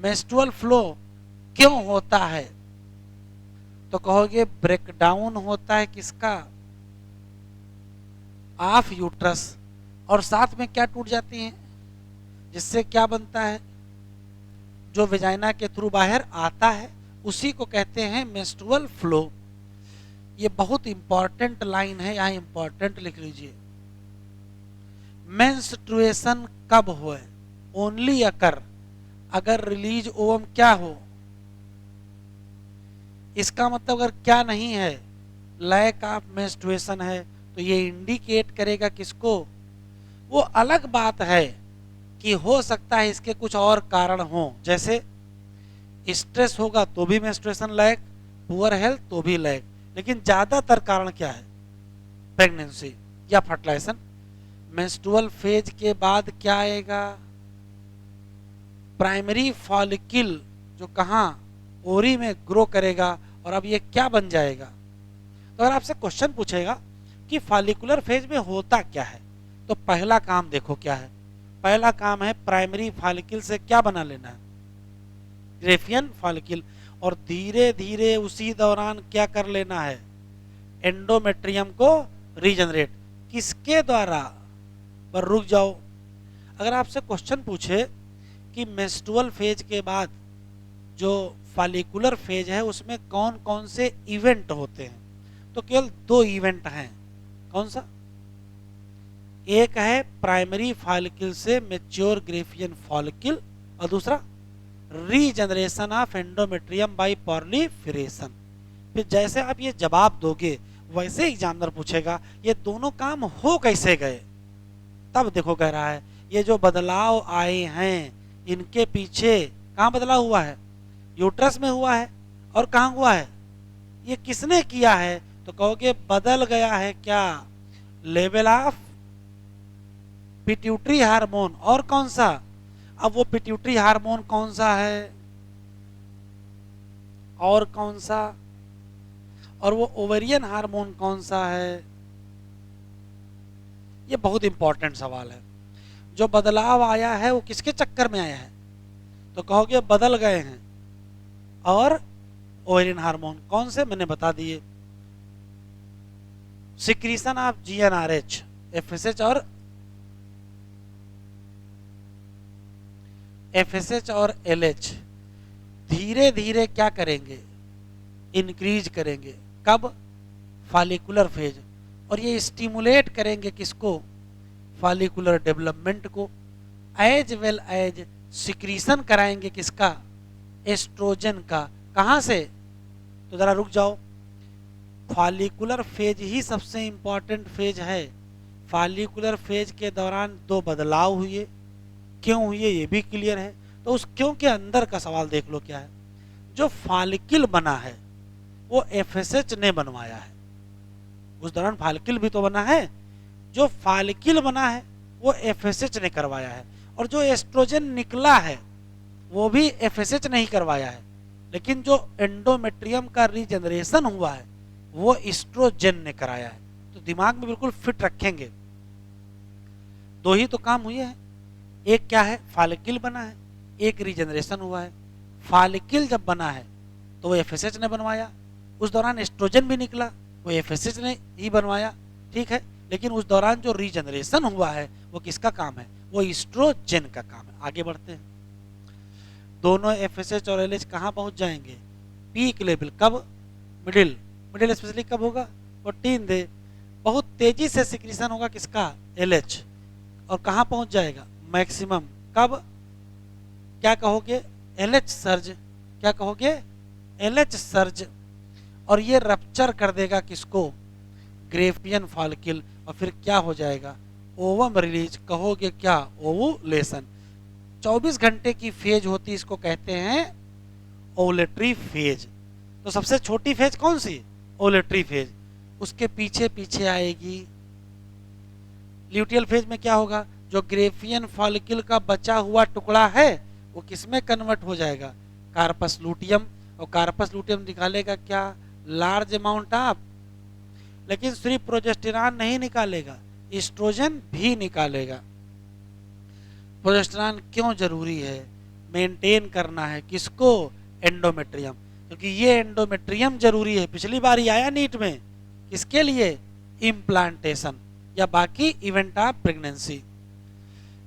[SPEAKER 1] मेंस्ट्रुअल फ्लो क्यों होता है? तो कहोगे ब्रेकडाउन होता है किसका? Of uterus. और साथ में क्या टूट जाती हैं, जिससे क्या बनता है? जो वेजाइना के थ्रू बाहर आता है उसी को कहते हैं मेंस्ट्रुअल फ्लो। ये बहुत इंपॉर्टेंट लाइन है, यहां इंपॉर्टेंट लिख लीजिए। मेंस्ट्रुएशन कब होए? ओनली अकर अगर रिलीज ओवम क्या हो। इसका मतलब अगर क्या नहीं है, लैक ऑफ मेंस्ट्रुएशन है, तो ये इंडिकेट करेगा किसको? वो अलग बात है कि हो सकता है इसके कुछ और कारण हो, जैसे स्ट्रेस होगा तो भी मेंस्ट्रुएशन लैक, पुअर हेल्थ तो भी लैक। लेकिन ज्यादातर कारण क्या है? प्रेगनेंसी या फर्टिलाइजेशन। मेंस्ट्रुअल फेज के बाद क्या आएगा? प्राइमरी फॉलिकल, जो कहां ओरी में ग्रो करेगा। और अब ये क्या बन जाएगा? तो अगर आपसे क्वेश्चन पूछेगा कि फॉलिकुलर फेज में होता क्या है, तो पहला काम देखो क्या है। पहला काम है प्राइमरी फॉलिकल से क्या बना लेना है? Graafian follicle. और धीरे धीरे उसी दौरान क्या कर लेना है? एंडोमेट्रियम को रीजनरेट। किसके द्वारा? पर रुक जाओ, अगर आपसे क्वेश्चन पूछे कि मेंस्ट्रुअल फेज के बाद जो फॉलिकुलर फेज है उसमें कौन कौन से इवेंट होते हैं, तो केवल 2 इवेंट हैं। कौन सा? एक है प्राइमरी फॉलिकल से मैच्योर ग्रेफियन फॉलिकल, और दूसरा रीजनरेशन ऑफ एंडोमेट्रियम बाय पॉलिफेरेशन। फिर जैसे आप ये जवाब दोगे वैसे एग्जामिनर पूछेगा ये दोनों काम हो कैसे गए। तब देखो कह रहा है ये जो बदलाव आए हैं इनके पीछे कहाँ बदलाव हुआ है? यूट्रस में हुआ है। और कहाँ हुआ है? ये किसने किया है? तो कहोगे बदल गया है क्या? Level of pituitary hormone. और कौन सा? अब वो पिट्यूटरी हार्मोन कौन सा है और कौन सा? और वो ओवेरियन हार्मोन कौन सा है? ये बहुत इंपॉर्टेंट सवाल है। जो बदलाव आया है वो किसके चक्कर में आया है? तो कहोगे बदल गए हैं। और ओवेरियन हार्मोन कौन से? मैंने बता दिए। सिक्रीशन ऑफ जीएनआरएच, एफएसएच और एलएच धीरे धीरे क्या करेंगे? इंक्रीज करेंगे। कब? Follicular phase. और ये स्टिमुलेट करेंगे किसको? फॉलिकुलर डेवलपमेंट को। एज वेल एज सिक्रीशन कराएंगे किसका? एस्ट्रोजन का। कहां से? तो जरा रुक जाओ, फॉलिकुलर फेज ही सबसे इंपॉर्टेंट फेज है। फॉलिकुलर फेज के दौरान 2 बदलाव हुए, क्यों हुए ये भी क्लियर है। तो उस क्यों के अंदर का सवाल देख लो क्या है। जो फॉलिकल बना है वो एफएसएच ने बनवाया है। उस दौरान फॉलिकल भी तो बना है। जो फॉलिकल बना है वो एफएसएच ने करवाया है। और जो एस्ट्रोजन निकला है वो भी एफएसएच नहीं करवाया है। लेकिन जो एंडोमेट्रियम का रीजनरेशन हुआ है वो एस्ट्रोजन ने कराया है। तो दिमाग में बिल्कुल फिट रखेंगे। 2 ही तो काम हुए हैं। एक क्या है? फॉलिकल बना है, एक रीजनरेशन हुआ है। फॉलिकल जब बना है तो वो एफएसएच ने बनवाया, उस दौरान एस्ट्रोजन भी निकला, वो एफएसएच ने ही बनवाया, ठीक है। लेकिन उस दौरान जो रीजनरेशन हुआ है वो किसका काम है? वो एस्ट्रोजन का काम है। आगे बढ़ते हैं। दोनों एफएसएच और एलएच कहाँ पहुंच जाएंगे? Peak level. कब? मिडिल। मिडिल स्पेशली कब होगा? 14 डे। बहुत तेजी से सिक्रीशन होगा किसका? एलएच। और कहाँ पहुंच जाएगा? मैक्सिमम। कब? क्या कहोगे? LH surge. क्या कहोगे? LH surge. और ये रप्चर कर देगा किसको? Graafian follicle. और फिर क्या हो जाएगा? Ovum release. कहोगे क्या? ओवुलेशन। 24 घंटे की फेज होती है, इसको कहते हैं ओवुलेटरी फेज। तो सबसे छोटी फेज कौन सी? Ovulatory phase. उसके पीछे पीछे आएगी ल्यूटियल फेज में क्या होगा? जो ग्रेफियन फॉलिकल का बचा हुआ टुकड़ा है वो किसमें कन्वर्ट हो जाएगा? Corpus luteum. और कार्पस लूटियम निकालेगा क्या? Large amount of. लेकिन सिर्फ प्रोजेस्टेरॉन नहीं निकालेगा, एस्ट्रोजन भी निकालेगा। प्रोजेस्टेरॉन क्यों जरूरी है? मेंटेन करना है किसको? एंडोमेट्रियम। क्योंकि ये एंडोमेट्रियम जरूरी है। पिछली बार ही आया नीट में, किसके लिए? इम्प्लांटेशन या बाकी इवेंट ऑफ प्रेगनेंसी।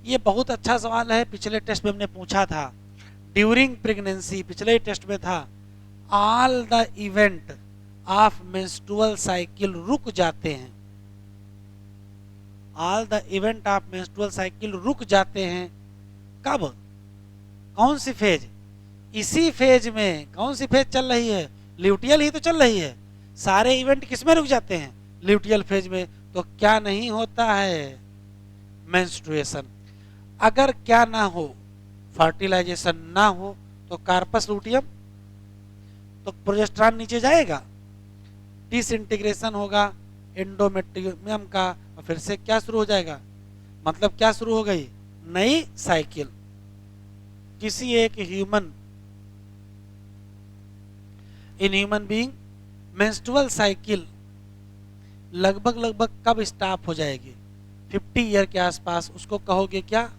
[SPEAKER 1] ये बहुत अच्छा सवाल है, पिछले टेस्ट में हमने पूछा था। ड्यूरिंग प्रेगनेंसी पिछले टेस्ट में था, all the event of menstrual cycle रुक जाते हैं। All the event of menstrual cycle रुक जाते हैं। कब? कौन सी फेज? इसी फेज में। कौन सी फेज चल रही है? ल्यूटियल ही तो चल रही है। सारे इवेंट किसमें रुक जाते हैं? ल्यूटियल फेज में। तो क्या नहीं होता है? मेंस्ट्रुएशन। अगर क्या ना हो, फर्टिलाइजेशन ना हो, तो कार्पस लूटियम, तो प्रोजेस्टेरॉन नीचे जाएगा, डिसइंटीग्रेशन होगा एंडोमेट्रियम का, और फिर से क्या शुरू हो जाएगा? मतलब क्या शुरू हो गई? नई साइकिल। किसी एक human, in human being menstrual cycle लगभग कब स्टॉप हो जाएगी? 50 ईयर के आसपास। उसको कहोगे क्या?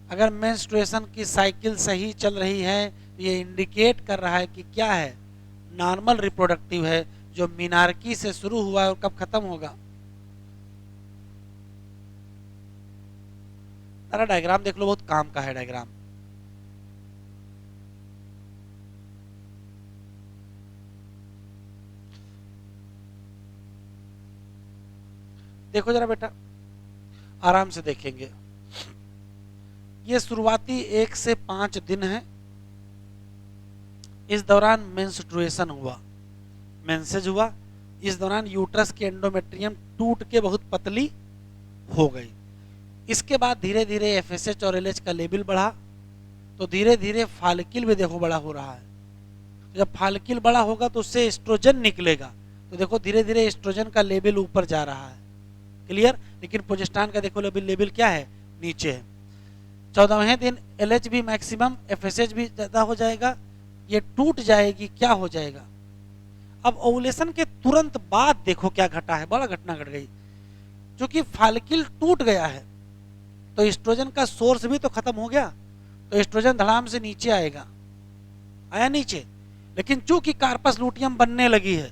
[SPEAKER 1] अगर मेंस्ट्रुएशन की साइकिल सही चल रही है तो ये इंडिकेट कर रहा है कि क्या है? नॉर्मल रिप्रोडक्टिव है, जो मिनार्की से शुरू हुआ है और कब खत्म होगा? सारा डायग्राम देख लो, बहुत काम का है डायग्राम। देखो जरा बेटा, आराम से देखेंगे। ये शुरुआती 1 से 5 दिन है। इस दौरान मेंस्ट्रुएशन हुआ, मेंसेज हुआ। इस दौरान यूट्रस की एंडोमेट्रियम टूट के बहुत पतली हो गई। इसके बाद धीरे धीरे एफएसएच और एलएच का लेवल बढ़ा, तो धीरे धीरे फॉलिकल भी देखो बड़ा हो रहा है। तो जब फॉलिकल बड़ा होगा तो उससे एस्ट्रोजन निकलेगा, तो देखो धीरे धीरे एस्ट्रोजन का लेवल ऊपर जा रहा है। क्लियर? लेकिन प्रोजेस्टेरॉन का देखो लेवल क्या है? नीचे है। 14वें दिन एलएच भी मैक्सिमम, एफएसएच भी ज्यादा हो जाएगा, ये टूट जाएगी। क्या हो जाएगा? अब ओवुलेशन के तुरंत बाद देखो क्या घटा है, बड़ा घटना घट गई। क्योंकि फॉलिकल टूट गया है तो एस्ट्रोजन का सोर्स भी तो खत्म हो गया, तो एस्ट्रोजन धड़ाम से नीचे आएगा। आया नीचे। लेकिन चूंकि कार्पस लूटियम बनने लगी है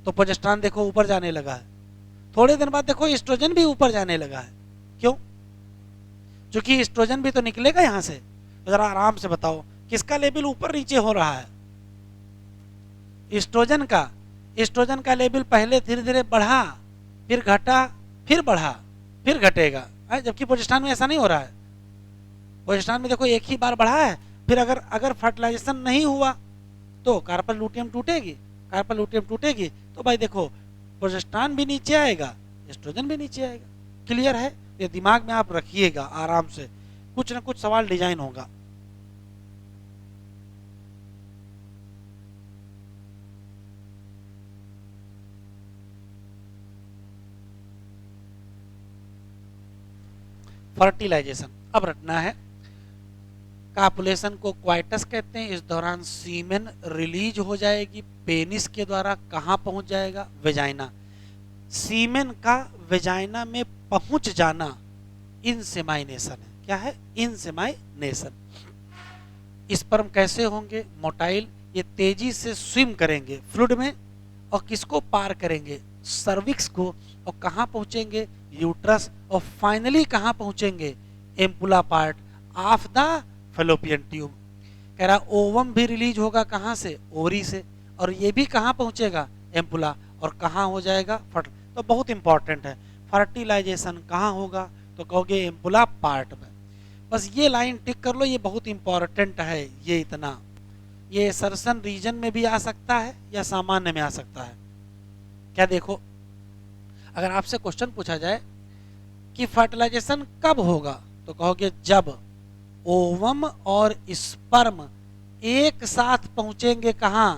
[SPEAKER 1] तो प्रोजेस्टेरॉन देखो ऊपर जाने लगा है। थोड़े दिन बाद देखो एस्ट्रोजन भी ऊपर जाने लगा है। क्यों? क्योंकि एस्ट्रोजन भी तो निकलेगा यहां से। तो जरा आराम से बताओ किसका लेवल ऊपर नीचे हो रहा है? एस्ट्रोजन का। एस्ट्रोजन का लेवल पहले धीरे धीरे बढ़ा, फिर घटा, फिर बढ़ा, फिर घटेगा। जबकि प्रोजेस्टेरॉन में ऐसा नहीं हो रहा है। प्रोजेस्टेरॉन में देखो एक ही बार बढ़ा है, फिर अगर फर्टिलाइजेशन नहीं हुआ तो कार्पस लूटियम टूटेगी। कार्पस लूटियम टूटेगी तो भाई देखो प्रोजेस्टेरॉन भी नीचे आएगा, एस्ट्रोजन भी नीचे आएगा। क्लियर है? ये दिमाग में आप रखिएगा आराम से, कुछ ना कुछ सवाल डिजाइन होगा। फर्टिलाइजेशन अब रटना है। कापुलेशन को क्वाइटस कहते हैं। इस दौरान सीमेन रिलीज हो जाएगी पेनिस के द्वारा। कहां पहुंच जाएगा? वेजाइना। सीमेन का वेजाइना में पहुंच जाना इंसेमाइनेशन है। क्या है? इंसेमाइनेशन। स्पर्म कैसे होंगे? मोटाइल, ये तेजी से स्विम करेंगे फ्लूइड में और किसको पार करेंगे? सर्विक्स को। और कहाँ पहुंचेंगे? यूट्रस। और फाइनली कहाँ पहुंचेंगे? Ampulla part of the fallopian tube. कह रहा ओवम भी रिलीज होगा कहाँ से? ओवरी से। और ये भी कहाँ पहुंचेगा? एम्पुला। और कहाँ हो जाएगा? फट। तो बहुत इंपॉर्टेंट है। फर्टिलाइजेशन कहाँ होगा? तो कहोगे एम्पुला पार्ट में। बस ये लाइन टिक कर लो, ये बहुत इंपॉर्टेंट है। ये इतना, ये सर्सन रीजन में भी आ सकता है या सामान्य में आ सकता है। क्या देखो, अगर आपसे क्वेश्चन पूछा जाए कि फर्टिलाइजेशन कब होगा, तो कहोगे जब ओवम और स्पर्म एक साथ पहुंचेंगे। कहां?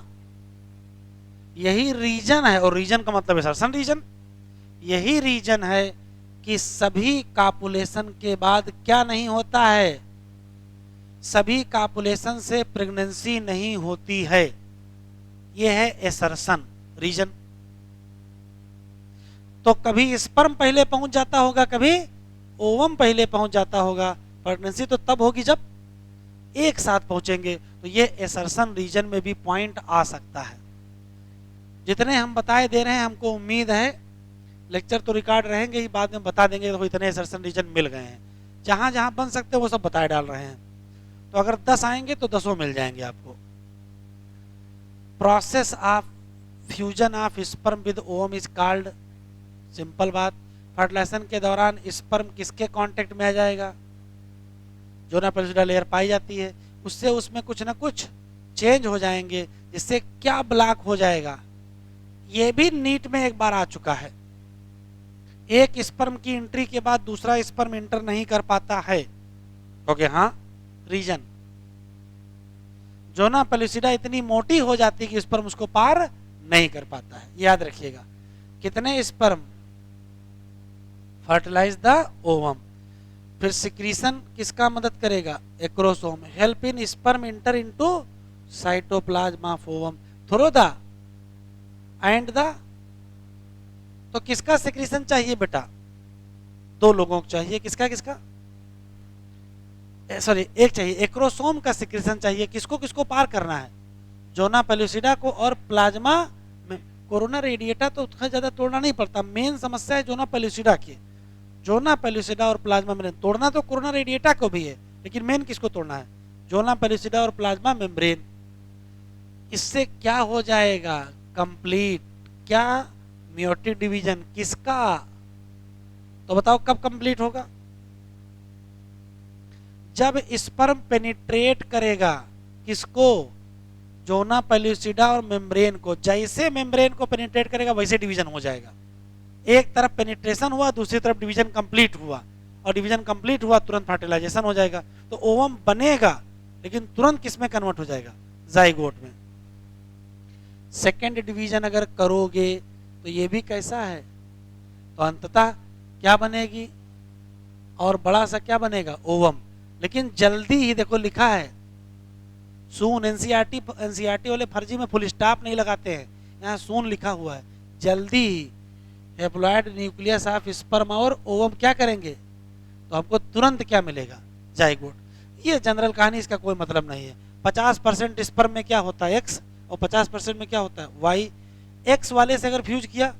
[SPEAKER 1] यही रीजन है, और रीजन का मतलब है सर्सन रीजन। यही रीजन है कि सभी कापुलेशन के बाद क्या नहीं होता है? सभी कापुलेशन से प्रेगनेंसी नहीं होती है। यह है एसर्शन रीजन। तो कभी स्पर्म पहले पहुंच जाता होगा, कभी ओवम पहले पहुंच जाता होगा। प्रेगनेंसी तो तब होगी जब एक साथ पहुंचेंगे। तो ये एसर्शन रीजन में भी पॉइंट आ सकता है। जितने हम बताए दे रहे हैं, हमको उम्मीद है लेक्चर तो रिकॉर्ड रहेंगे ही, बाद में बता देंगे तो इतने एसर्शन रीजन मिल गए हैं। जहां जहां बन सकते हैं वो सब बताए डाल रहे हैं। तो अगर 10 आएंगे तो 10 मिल जाएंगे आपको। Process of fusion of sperm with ovum is called, simple बात, फर्टिलाइजेशन के दौरान स्पर्म किसके कांटेक्ट में आ जाएगा? जोना पेल्विडा लेयर पाई जाती है, उससे उसमें कुछ ना कुछ चेंज हो जाएंगे, जिससे क्या ब्लॉक हो जाएगा? ये भी नीट में एक बार आ चुका है। एक स्पर्म की एंट्री के बाद दूसरा स्पर्म एंटर नहीं कर पाता है। ओके, हाँ, रीजन जोना पेल्विडा इतनी मोटी हो जाती है कि स्पर्म उसको पार नहीं कर पाता है। याद रखिएगा, कितने स्पर्म? Fertilise the ovum. फिर सिक्रीशन किसका मदद करेगा? Acrosome. Help in sperm enter into cytoplasm of ovum through the and the. तो किसका सिक्रीशन चाहिए बेटा? दो लोगों को चाहिए। किसका किसका? सॉरी, एक चाहिए। एक्रोसोम का सिक्रीशन चाहिए। किसको किसको पार करना है? जोना पेल्विडा को और प्लाज्मा में। कोरोना रेडिएटा तो उतना ज्यादा तोड़ना नहीं पड़ता। मेन समस्या है जोना पेल्विडा की। जोना पेल्विडा और प्लाज्मा मेम्ब्रेन तोड़ना तो कोरोना रेडिएटा को भी है, लेकिन मेन किसको तोड़ना है? जोना पेल्विडा और प्लाज्मा मेम्ब्रेन। इससे क्या हो जाएगा? कंप्लीट। क्या? Meiotic division. किसका? तो बताओ कब कंप्लीट होगा? जब स्पर्म पेनिट्रेट करेगा किसको? जोना पेल्विडा और मेम्ब्रेन को। जैसे मेम्ब्रेन को पेनिट्रेट करेगा वैसे डिवीजन हो जाएगा। एक तरफ पेनिट्रेशन हुआ, दूसरी तरफ डिवीजन कंप्लीट हुआ, और डिवीजन कंप्लीट हुआ तुरंत फर्टिलाइजेशन हो जाएगा। तो ओवम बनेगा, लेकिन तुरंत किस में कन्वर्ट हो जाएगा? जाइगोट में। सेकेंड डिवीजन अगर करोगे तो ये भी कैसा है? तो अंततः क्या बनेगी? और बड़ा सा क्या बनेगा? ओवम। लेकिन जल्दी ही, देखो लिखा है सून। एनसीईआरटी वाले फर्जी में फुल स्टॉप नहीं लगाते हैं, यहाँ सून लिखा हुआ है। जल्दी ही हैप्लॉइड न्यूक्लियस ऑफ स्पर्म और ओवम क्या करेंगे? तो हमको तुरंत क्या मिलेगा? जाइगोट। ये जनरल कहानी, इसका कोई मतलब नहीं है। 50% स्पर्म में क्या होता है? एक्स, और 50% में क्या होता है? वाई। एक्स वाले से अगर फ्यूज किया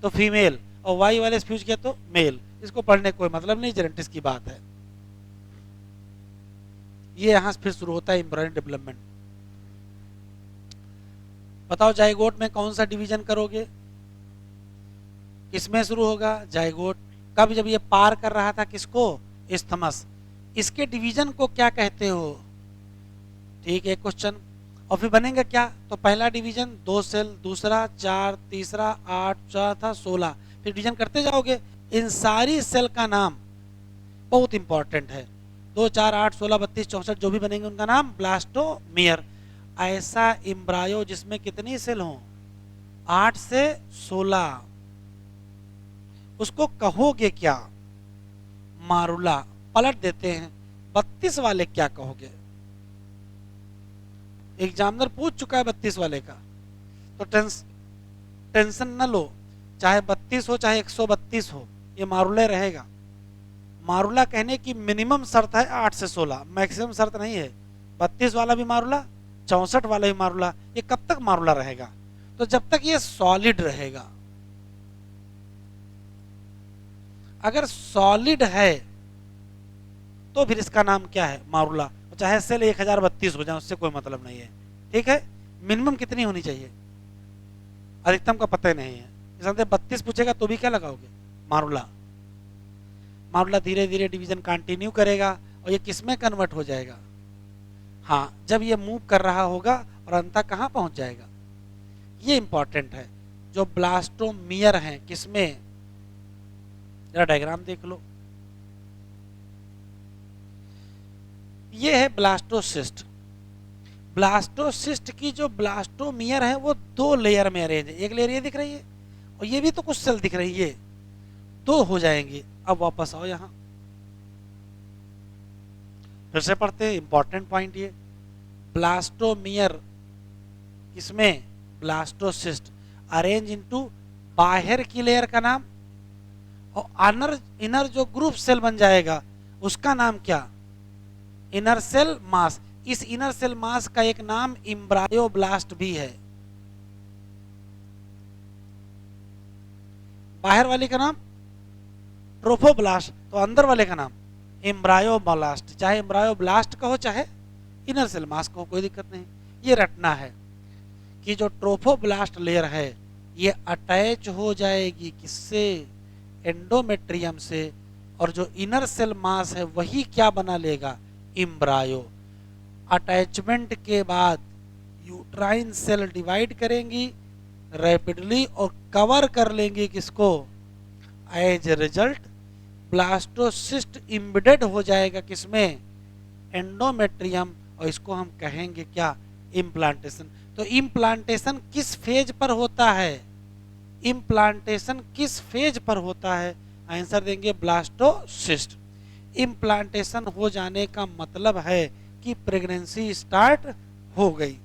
[SPEAKER 1] तो फीमेल, और वाई वाले से फ्यूज किया तो मेल। इसको पढ़ने कोई मतलब नहीं, जेनेटिक्स की बात है। ये यहां फिर शुरू होता है एम्ब्रियोनिक डेवलपमेंट। बताओ जाइगोट में कौन सा डिवीजन करोगे? किसमें शुरू होगा? जाइगोट। कब? जब ये पार कर रहा था किसको? इस्थमस। इसके डिवीजन को क्या कहते हो? ठीक है क्वेश्चन। और फिर बनेगा क्या? तो पहला डिवीजन 2 सेल, दूसरा 4, तीसरा 8, चौथा 16। फिर डिवीजन करते जाओगे। इन सारी सेल का नाम बहुत इंपॉर्टेंट है। 2, 4, 8, 16, 32, 64 जो भी बनेंगे उनका नाम ब्लास्टोमियर। ऐसा एम्ब्रायो जिसमें कितनी सेल हो? 8 से 16, उसको कहोगे क्या? मारुला। पलट देते हैं, 32 वाले क्या कहोगे? एग्जामिनर पूछ चुका है 32 वाले का, तो टेंशन न लो। चाहे 32 हो चाहे 132 हो, ये मारुला रहेगा। मारुला कहने की मिनिमम शर्त है 8 से 16, मैक्सिमम शर्त नहीं है। 32 वाला भी मारुला, 64 वाला भी मारुला, ये कब तक मारुला रहेगा? तो जब तक ये सॉलिड रहेगा। अगर सॉलिड है तो फिर इसका नाम क्या है? मारुला। चाहे सेल 1032 हो जाए, उससे कोई मतलब नहीं है। ठीक है, मिनिमम कितनी होनी चाहिए? अधिकतम का पता ही नहीं है। 32 पूछेगा तो भी क्या लगाओगे? मारुला। मारुला धीरे धीरे डिवीजन कंटिन्यू करेगा और ये किस में कन्वर्ट हो जाएगा? हाँ, जब ये मूव कर रहा होगा और अंततः कहाँ पहुंच जाएगा, ये इंपॉर्टेंट है। जो ब्लास्टोमियर है किसमें, जरा डायग्राम देख लो। ये है ब्लास्टोसिस्ट। ब्लास्टोसिस्ट की जो ब्लास्टोमियर है वो 2 लेयर में अरेंज है। एक लेयर ये दिख रही है और ये भी तो कुछ सेल दिख रही है, 2 हो जाएंगे। अब वापस आओ यहां, फिर से पढ़ते हैं इंपॉर्टेंट पॉइंट ये। ब्लास्टोमियर किसमें? ब्लास्टोसिस्ट। अरेंज इनटू, बाहर की लेयर का नाम, और इनर जो ग्रुप सेल बन जाएगा उसका नाम क्या? Inner cell mass. इस इनर सेल मास का एक नाम इम्ब्रायोब्लास्ट भी है। बाहर वाले का नाम ट्रोफोब्लास्ट, तो अंदर वाले का नाम एम्ब्रायोब्लास्ट। चाहे एम्ब्रायोब्लास्ट का हो चाहे इनर सेल मास का हो, कोई दिक्कत नहीं। ये रटना है कि जो ट्रोफोब्लास्ट लेयर है ये अटैच हो जाएगी किससे? एंडोमेट्रियम से। और जो इनर सेल मास है वही क्या बना लेगा? इम्ब्रायो। अटैचमेंट के बाद यूट्राइन सेल डिवाइड करेंगी रैपिडली और कवर कर लेंगी किसको? As a result blastocyst embedded हो जाएगा किसमें? एंडोमेट्रियम। और इसको हम कहेंगे क्या? इम्प्लांटेशन। तो इम्प्लांटेशन किस फेज पर होता है? इम्प्लांटेशन किस फेज पर होता है? आंसर देंगे ब्लास्टोसिस्ट। इम्प्लांटेशन हो जाने का मतलब है कि प्रेगनेंसी स्टार्ट हो गई।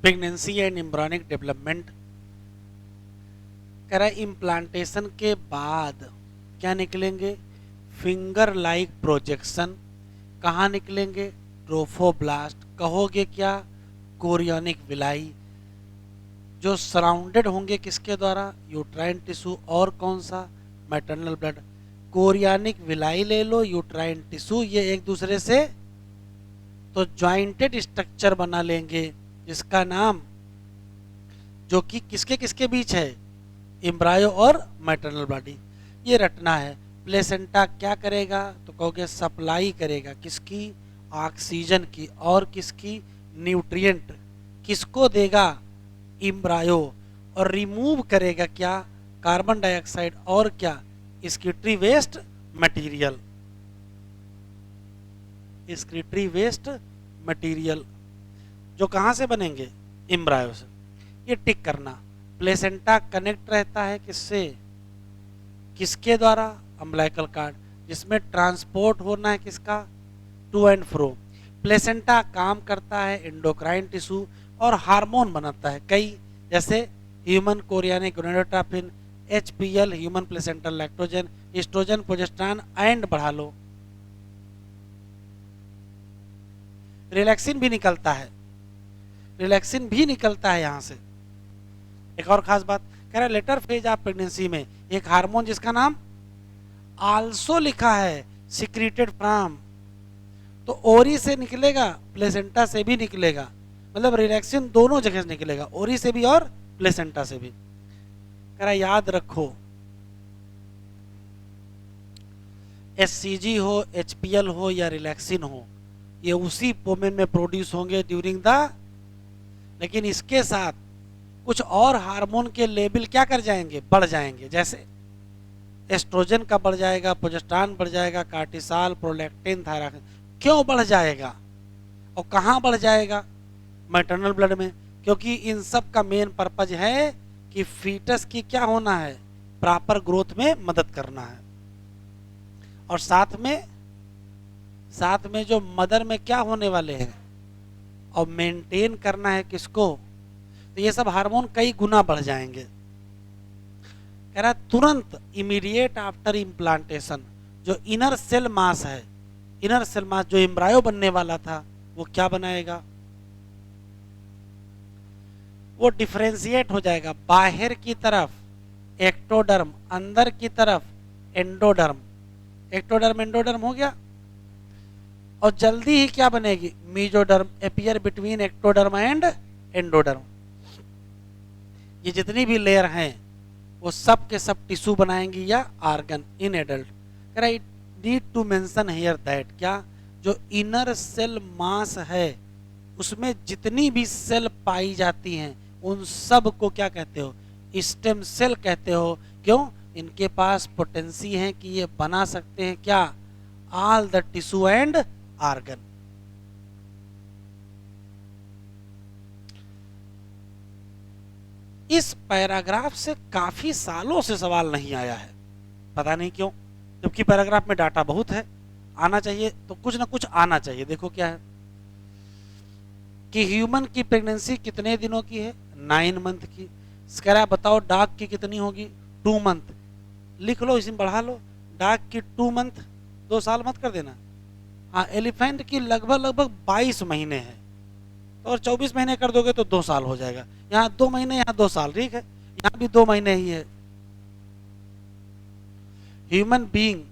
[SPEAKER 1] प्रेगनेंसी एंड एम्ब्रियोनिक डेवलपमेंट कह रहा है। इम्प्लांटेशन के बाद क्या निकलेंगे? Finger like projection. कहाँ निकलेंगे? ट्रोफोब्लास्ट। कहोगे क्या? Chorionic villi. जो सराउंडेड होंगे किसके द्वारा? Uterine tissue. और कौन सा? Maternal blood. कोरियोनिक विलाई ले लो, यूट्राइन टिश्यू, ये एक दूसरे से तो ज्वाइंटेड स्ट्रक्चर बना लेंगे जिसका नाम, जो कि किसके किसके बीच है? एम्ब्रायो और मैटरनल बॉडी। ये रटना है। प्लेसेंटा क्या करेगा? तो कहोगे सप्लाई करेगा किसकी? ऑक्सीजन की। और किसकी? न्यूट्रिएंट। किसको देगा? एम्ब्रायो। और रिमूव करेगा क्या? कार्बन डाइऑक्साइड और क्या? Excretory waste material. Excretory waste material जो कहाँ से बनेंगे? एम्ब्रायो से। ये टिक करना। प्लेसेंटा कनेक्ट रहता है किससे? किसके द्वारा? अम्बिलिकल कार्ड, जिसमें ट्रांसपोर्ट होना है किसका? To and fro. प्लेसेंटा काम करता है एंडोक्राइन टिश्यू और हार्मोन बनाता है कई, जैसे human chorionic gonadotropin, HPL human placental lactogen, oestrogen, progesterone and बढ़ा लो। रिलैक्सिन भी निकलता है, रिलैक्सिन भी निकलता है यहाँ से। एक और खास बात कह रहा है, लेटर फेज ऑफ प्रेगनेंसी में एक हार्मोन जिसका नाम आल्सो लिखा है सिक्रीटेड फ्रॉम, तो ओरी से निकलेगा, प्लेसेंटा से भी निकलेगा, मतलब रिलैक्सिन दोनों जगह से निकलेगा, ओरी से भी और प्लेसेंटा से भी। कह रहा याद रखो HCG हो, HPL हो या रिलैक्सिन हो, ये उसी पोमेन में प्रोड्यूस होंगे ड्यूरिंग द, लेकिन इसके साथ कुछ और हार्मोन के लेवल क्या कर जाएंगे? बढ़ जाएंगे। जैसे एस्ट्रोजन का बढ़ जाएगा, प्रोजेस्टेरॉन बढ़ जाएगा, कार्टिसोल, प्रोलैक्टिन, थायराक्सिन। क्यों बढ़ जाएगा? और कहाँ बढ़ जाएगा? मैटरनल ब्लड में, क्योंकि इन सब का मेन पर्पज है कि फीटस की क्या होना है, प्रॉपर ग्रोथ में मदद करना है। और साथ में जो मदर में क्या होने वाले हैं और मेंटेन करना है किसको, तो ये सब हार्मोन कई गुना बढ़ जाएंगे। कह रहा तुरंत इमीडिएट आफ्टर इम्प्लांटेशन जो इनर सेल मास है, इनर सेल मास जो एम्ब्रायो बनने वाला था वो क्या बनाएगा, वो डिफरेंशिएट हो जाएगा। बाहर की तरफ एक्टोडर्म, अंदर की तरफ एंडोडर्म, एक्टोडर्म एंडोडर्म हो गया। और जल्दी ही क्या बनेगी, mesoderm appear between ectoderm and endoderm. ये जितनी भी लेयर हैं वो सब के सब टिश्यू बनाएंगी या ऑर्गन इन एडल्ट। कह रहा it need to mention here that, क्या जो इनर सेल मास है उसमें जितनी भी सेल पाई जाती हैं उन सब को क्या कहते हो, स्टेम सेल कहते हो। क्यों? इनके पास पोटेंसी है कि ये बना सकते हैं क्या, all the tissue and organ. इस पैराग्राफ से काफी सालों से सवाल नहीं आया है, पता नहीं क्यों, जबकि पैराग्राफ में डाटा बहुत है, आना चाहिए तो कुछ ना कुछ आना चाहिए। देखो क्या है कि ह्यूमन की प्रेगनेंसी कितने दिनों की है, 9 मंथ की। कह रहा है बताओ डॉग की कितनी होगी, 2 मंथ। लिख लो, इसमें बढ़ा लो, डॉग की 2 मंथ, 2 साल मत कर देना। हाँ, एलिफेंट की लगभग 22 महीने है, तो और 24 महीने कर दोगे तो 2 साल हो जाएगा। यहाँ 2 महीने, यहाँ 2 साल, ठीक है, यहाँ भी 2 महीने ही है। ह्यूमन बीइंग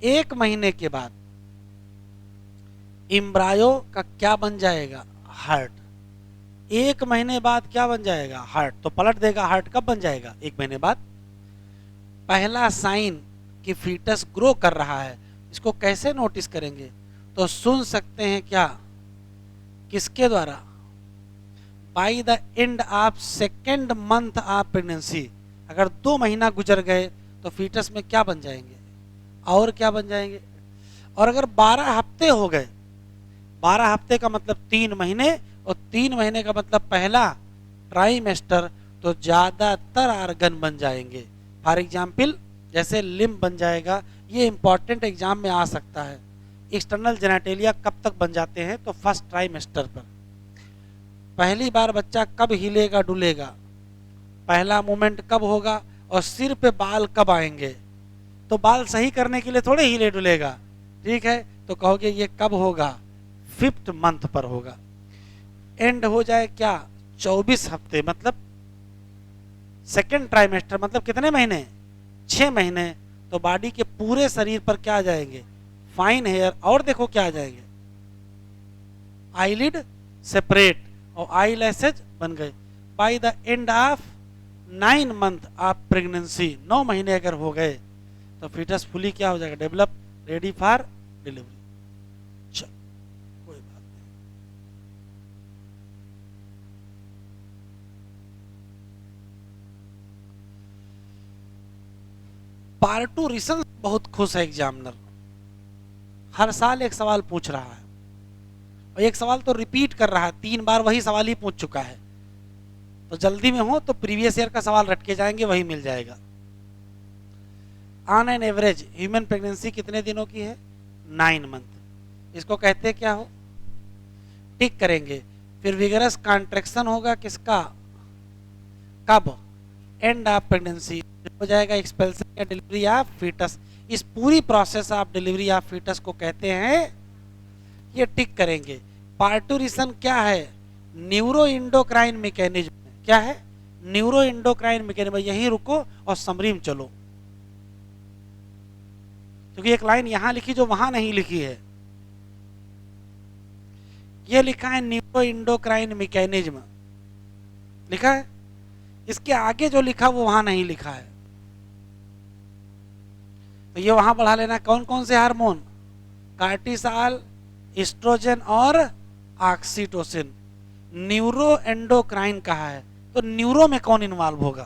[SPEAKER 1] 1 महीने के बाद एम्ब्रायो का क्या बन जाएगा, हार्ट। 1 महीने बाद क्या बन जाएगा, हार्ट। तो पलट देगा, हार्ट कब बन जाएगा, 1 महीने बाद। पहला साइन कि फीटस ग्रो कर रहा है, इसको कैसे नोटिस करेंगे, तो सुन सकते हैं क्या, किसके द्वारा, by the end of 2nd month of pregnancy. अगर 2 महीना गुजर गए तो फीटस में क्या बन जाएंगे, और क्या बन जाएंगे। और अगर 12 हफ्ते हो गए, 12 हफ्ते का मतलब 3 महीने, और 3 महीने का मतलब पहला ट्राइमेस्टर, तो ज्यादातर आर्गन बन जाएंगे। फॉर एग्जाम्पल जैसे लिम्ब बन जाएगा, ये इंपॉर्टेंट एग्जाम में आ सकता है। एक्सटर्नल जेनेटेलिया कब तक बन जाते हैं, तो फर्स्ट ट्राइमेस्टर पर। पहली बार बच्चा कब हिलेगा डुलेगा, पहला मूवमेंट कब होगा, और सिर पे बाल कब आएंगे। तो बाल सही करने के लिए थोड़े हिले डुलेगा, ठीक है, तो कहोगे ये कब होगा, 5th मंथ पर होगा। एंड हो जाए क्या, 24 हफ्ते, मतलब 2nd ट्राइमेस्टर, मतलब कितने महीने, 6 महीने। तो बॉडी के पूरे शरीर पर क्या आ जाएंगे, फाइन हेयर, और देखो क्या आ जाएंगे, आईलिड सेपरेट और आई लैसेज बन गए। By the end of 9 month of pregnancy, 9 महीने अगर हो गए तो फीटस फुली क्या हो जाएगा, डेवलप, रेडी फॉर डिलीवरी। कोई बात नहीं। पार्टूरिशन बहुत खुश है एग्जामिनर, हर साल एक सवाल पूछ रहा है, और एक सवाल तो रिपीट कर रहा है, 3 बार वही सवाल ही पूछ चुका है। तो जल्दी में हो तो प्रीवियस ईयर का सवाल रट के जाएंगे, वही मिल जाएगा। On an average human pregnancy कितने दिनों की है, 9 मंथ। इसको कहते क्या हो, टिक करेंगे। फिर विगरस कॉन्ट्रैक्शन होगा किसका, कब, एंड ऑफ प्रेगनेंसी, हो जाएगा एक्सपेल्सन या डिलीवरी ऑफ फीटस। इस पूरी process of delivery of foetus को कहते हैं, ये टिक करेंगे। पार्टूरिशन क्या है, न्यूरो इंडोक्राइन मैकेनिज्म। क्या है, न्यूरो इंडोक्राइन मैकेनिज्म। यहीं रुको और समरी में चलो, क्योंकि एक लाइन यहां लिखी जो वहां नहीं लिखी है। ये लिखा है न्यूरो इंडोक्राइन मैकेनिज्म, लिखा है, इसके आगे जो लिखा वो वहां नहीं लिखा है, तो ये वहां बढ़ा लेना। कौन कौन से हार्मोन, कार्टिसॉल, एस्ट्रोजन और ऑक्सीटोसिन। न्यूरो एंडोक्राइन कहा है, तो न्यूरो में कौन इन्वॉल्व होगा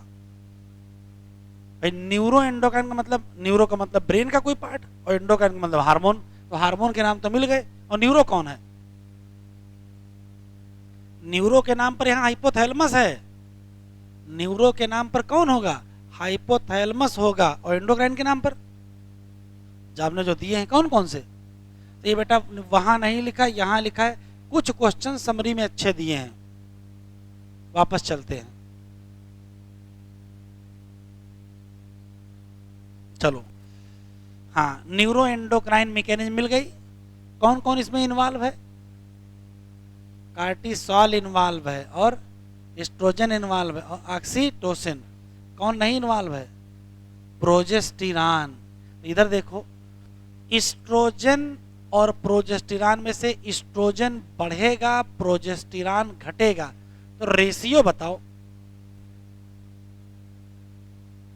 [SPEAKER 1] भाई, न्यूरो एंडोक्राइन का मतलब, न्यूरो का मतलब ब्रेन का कोई पार्ट, और एंडोक्राइन का मतलब हार्मोन, तो हार्मोन के नाम तो मिल गए। और न्यूरो कौन है, न्यूरो के नाम पर यहाँ हाइपोथैलेमस है, न्यूरो के नाम पर कौन होगा, हाइपोथैलेमस होगा, और एंडोक्राइन के नाम पर जो आपने जो दिए हैं कौन कौन से, तो ये बेटा वहां नहीं लिखा, यहाँ लिखा है। कुछ क्वेश्चन समरी में अच्छे दिए हैं, वापस चलते हैं। चलो हाँ, न्यूरो एंडोक्राइन मैकेनिज्म मिल गई। कौन कौन इसमें इन्वॉल्व है, कार्टिसोल इन्वॉल्व है और एस्ट्रोजन इन्वॉल्व है और ऑक्सीटोसिन। कौन नहीं इन्वॉल्व है, प्रोजेस्टेरॉन। इधर देखो, एस्ट्रोजन और प्रोजेस्टेरॉन में से एस्ट्रोजन बढ़ेगा, प्रोजेस्टेरॉन घटेगा, तो रेशियो बताओ।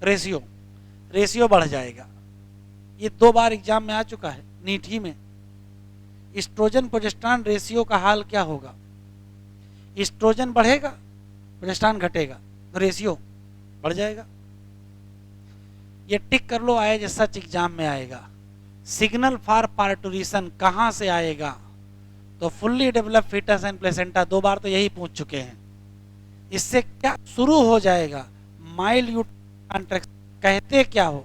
[SPEAKER 1] रेशियो बढ़ जाएगा। ये 2 बार एग्जाम में आ चुका है, नीट ही में। एस्ट्रोजन प्रोजेस्टेरॉन रेशियो का हाल क्या होगा, एस्ट्रोजन बढ़ेगा, प्रोजेस्टेरॉन घटेगा, तो रेशियो बढ़ जाएगा। ये टिक कर लो, आए जैसा एग्जाम में आएगा। सिग्नल फॉर पार्टुरिशन कहां से आएगा, तो fully develop foetus and placenta. 2 बार तो यही पूछ चुके हैं। इससे क्या शुरू हो जाएगा, माइल्ड यूट्रस कॉन्ट्रैक्शन। कहते क्या हो,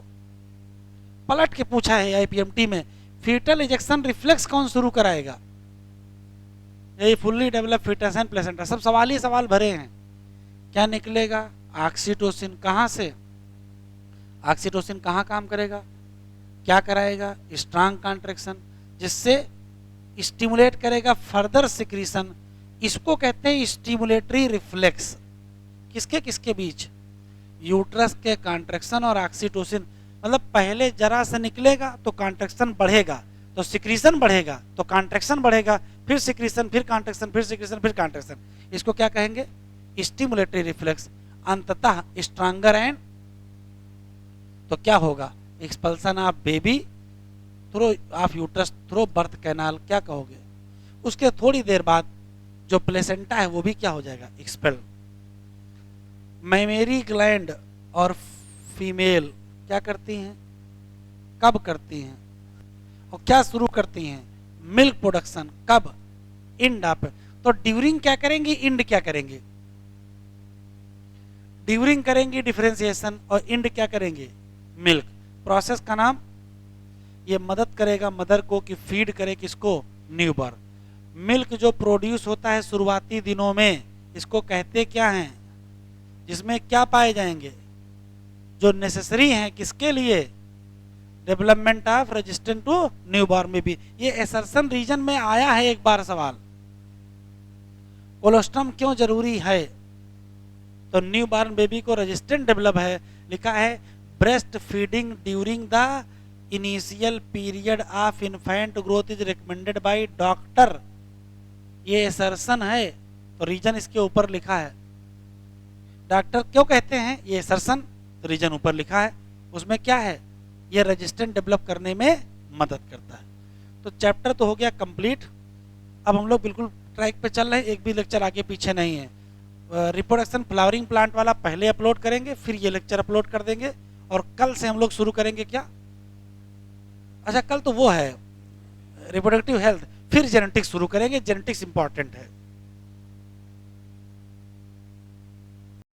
[SPEAKER 1] पलट के पूछा है आईपीएमटी में, फीटल इजेक्शन रिफ्लेक्स कौन शुरू कराएगा, यही fully develop foetus and placenta. सब सवाल ही सवाल भरे हैं। क्या निकलेगा, ऑक्सीटोसिन। कहां से, ऑक्सीटोसिन कहां काम करेगा, क्या कराएगा, स्ट्रांग कॉन्ट्रैक्शन, जिससे स्टिमुलेट करेगा फर्दर सिक्रीशन। इसको कहते हैं स्टिमुलेटरी रिफ्लेक्स। किसके किसके बीच, यूट्रस के कॉन्ट्रैक्शन और ऑक्सीटोसिन। मतलब पहले जरा से निकलेगा तो कॉन्ट्रैक्शन बढ़ेगा, तो सिक्रीशन बढ़ेगा, तो कॉन्ट्रैक्शन बढ़ेगा, फिर सिक्रीशन, फिर कॉन्ट्रैक्शन, फिर सिक्रीशन, फिर कॉन्ट्रैक्शन। इसको क्या कहेंगे, स्टिमुलेटरी रिफ्लेक्स। अंततः स्ट्रांगर एंड, तो क्या होगा, expulsion of baby through of uterus through birth canal. क्या कहोगे, उसके थोड़ी देर बाद जो प्लेसेंटा है वो भी क्या हो जाएगा, एक्सपेल। मैमेरी ग्लैंड और फीमेल क्या करती हैं, कब करती हैं, और क्या शुरू करती हैं, मिल्क प्रोडक्शन। कब, इंड आप। तो ड्यूरिंग क्या करेंगी, इंड क्या करेंगे, ड्यूरिंग करेंगी डिफरेंशिएशन, और इंड क्या करेंगे, मिल्क। प्रोसेस का नाम, ये मदद करेगा मदर को कि फीड करे किसको, न्यूबॉर्न। मिल्क जो प्रोड्यूस होता है शुरुआती दिनों में, इसको कहते क्या हैं, जिसमें क्या पाए जाएंगे, जो नेसेसरी हैं किसके लिए, development of resistant to newborn में भी। ये एसर्शन रीजन में आया है एक बार सवाल। कोलोस्ट्रम क्यों जरूरी है, तो न्यूबॉर्न बेबी को रेजिस्टेंट डेवलप है, लिखा है breast feeding during the initial period of infant growth is recommended by doctor. ये एसर्शन है, तो रीजन इसके ऊपर लिखा है। डॉक्टर क्यों कहते हैं ये एसर्शन, तो रीजन ऊपर लिखा है। उसमें क्या है, ये रेजिस्टेंट डेवलप करने में मदद करता है। तो चैप्टर तो हो गया कंप्लीट। अब हम लोग बिल्कुल ट्रैक पे चल रहे हैं, एक भी लेक्चर आगे पीछे नहीं है। रिप्रोडक्शन फ्लावरिंग प्लांट वाला पहले अपलोड करेंगे, फिर ये लेक्चर अपलोड कर देंगे, और कल से हम लोग शुरू करेंगे क्या, अच्छा कल तो वो है रिप्रोडक्टिव हेल्थ, फिर जेनेटिक्स शुरू करेंगे। जेनेटिक्स इंपॉर्टेंट है।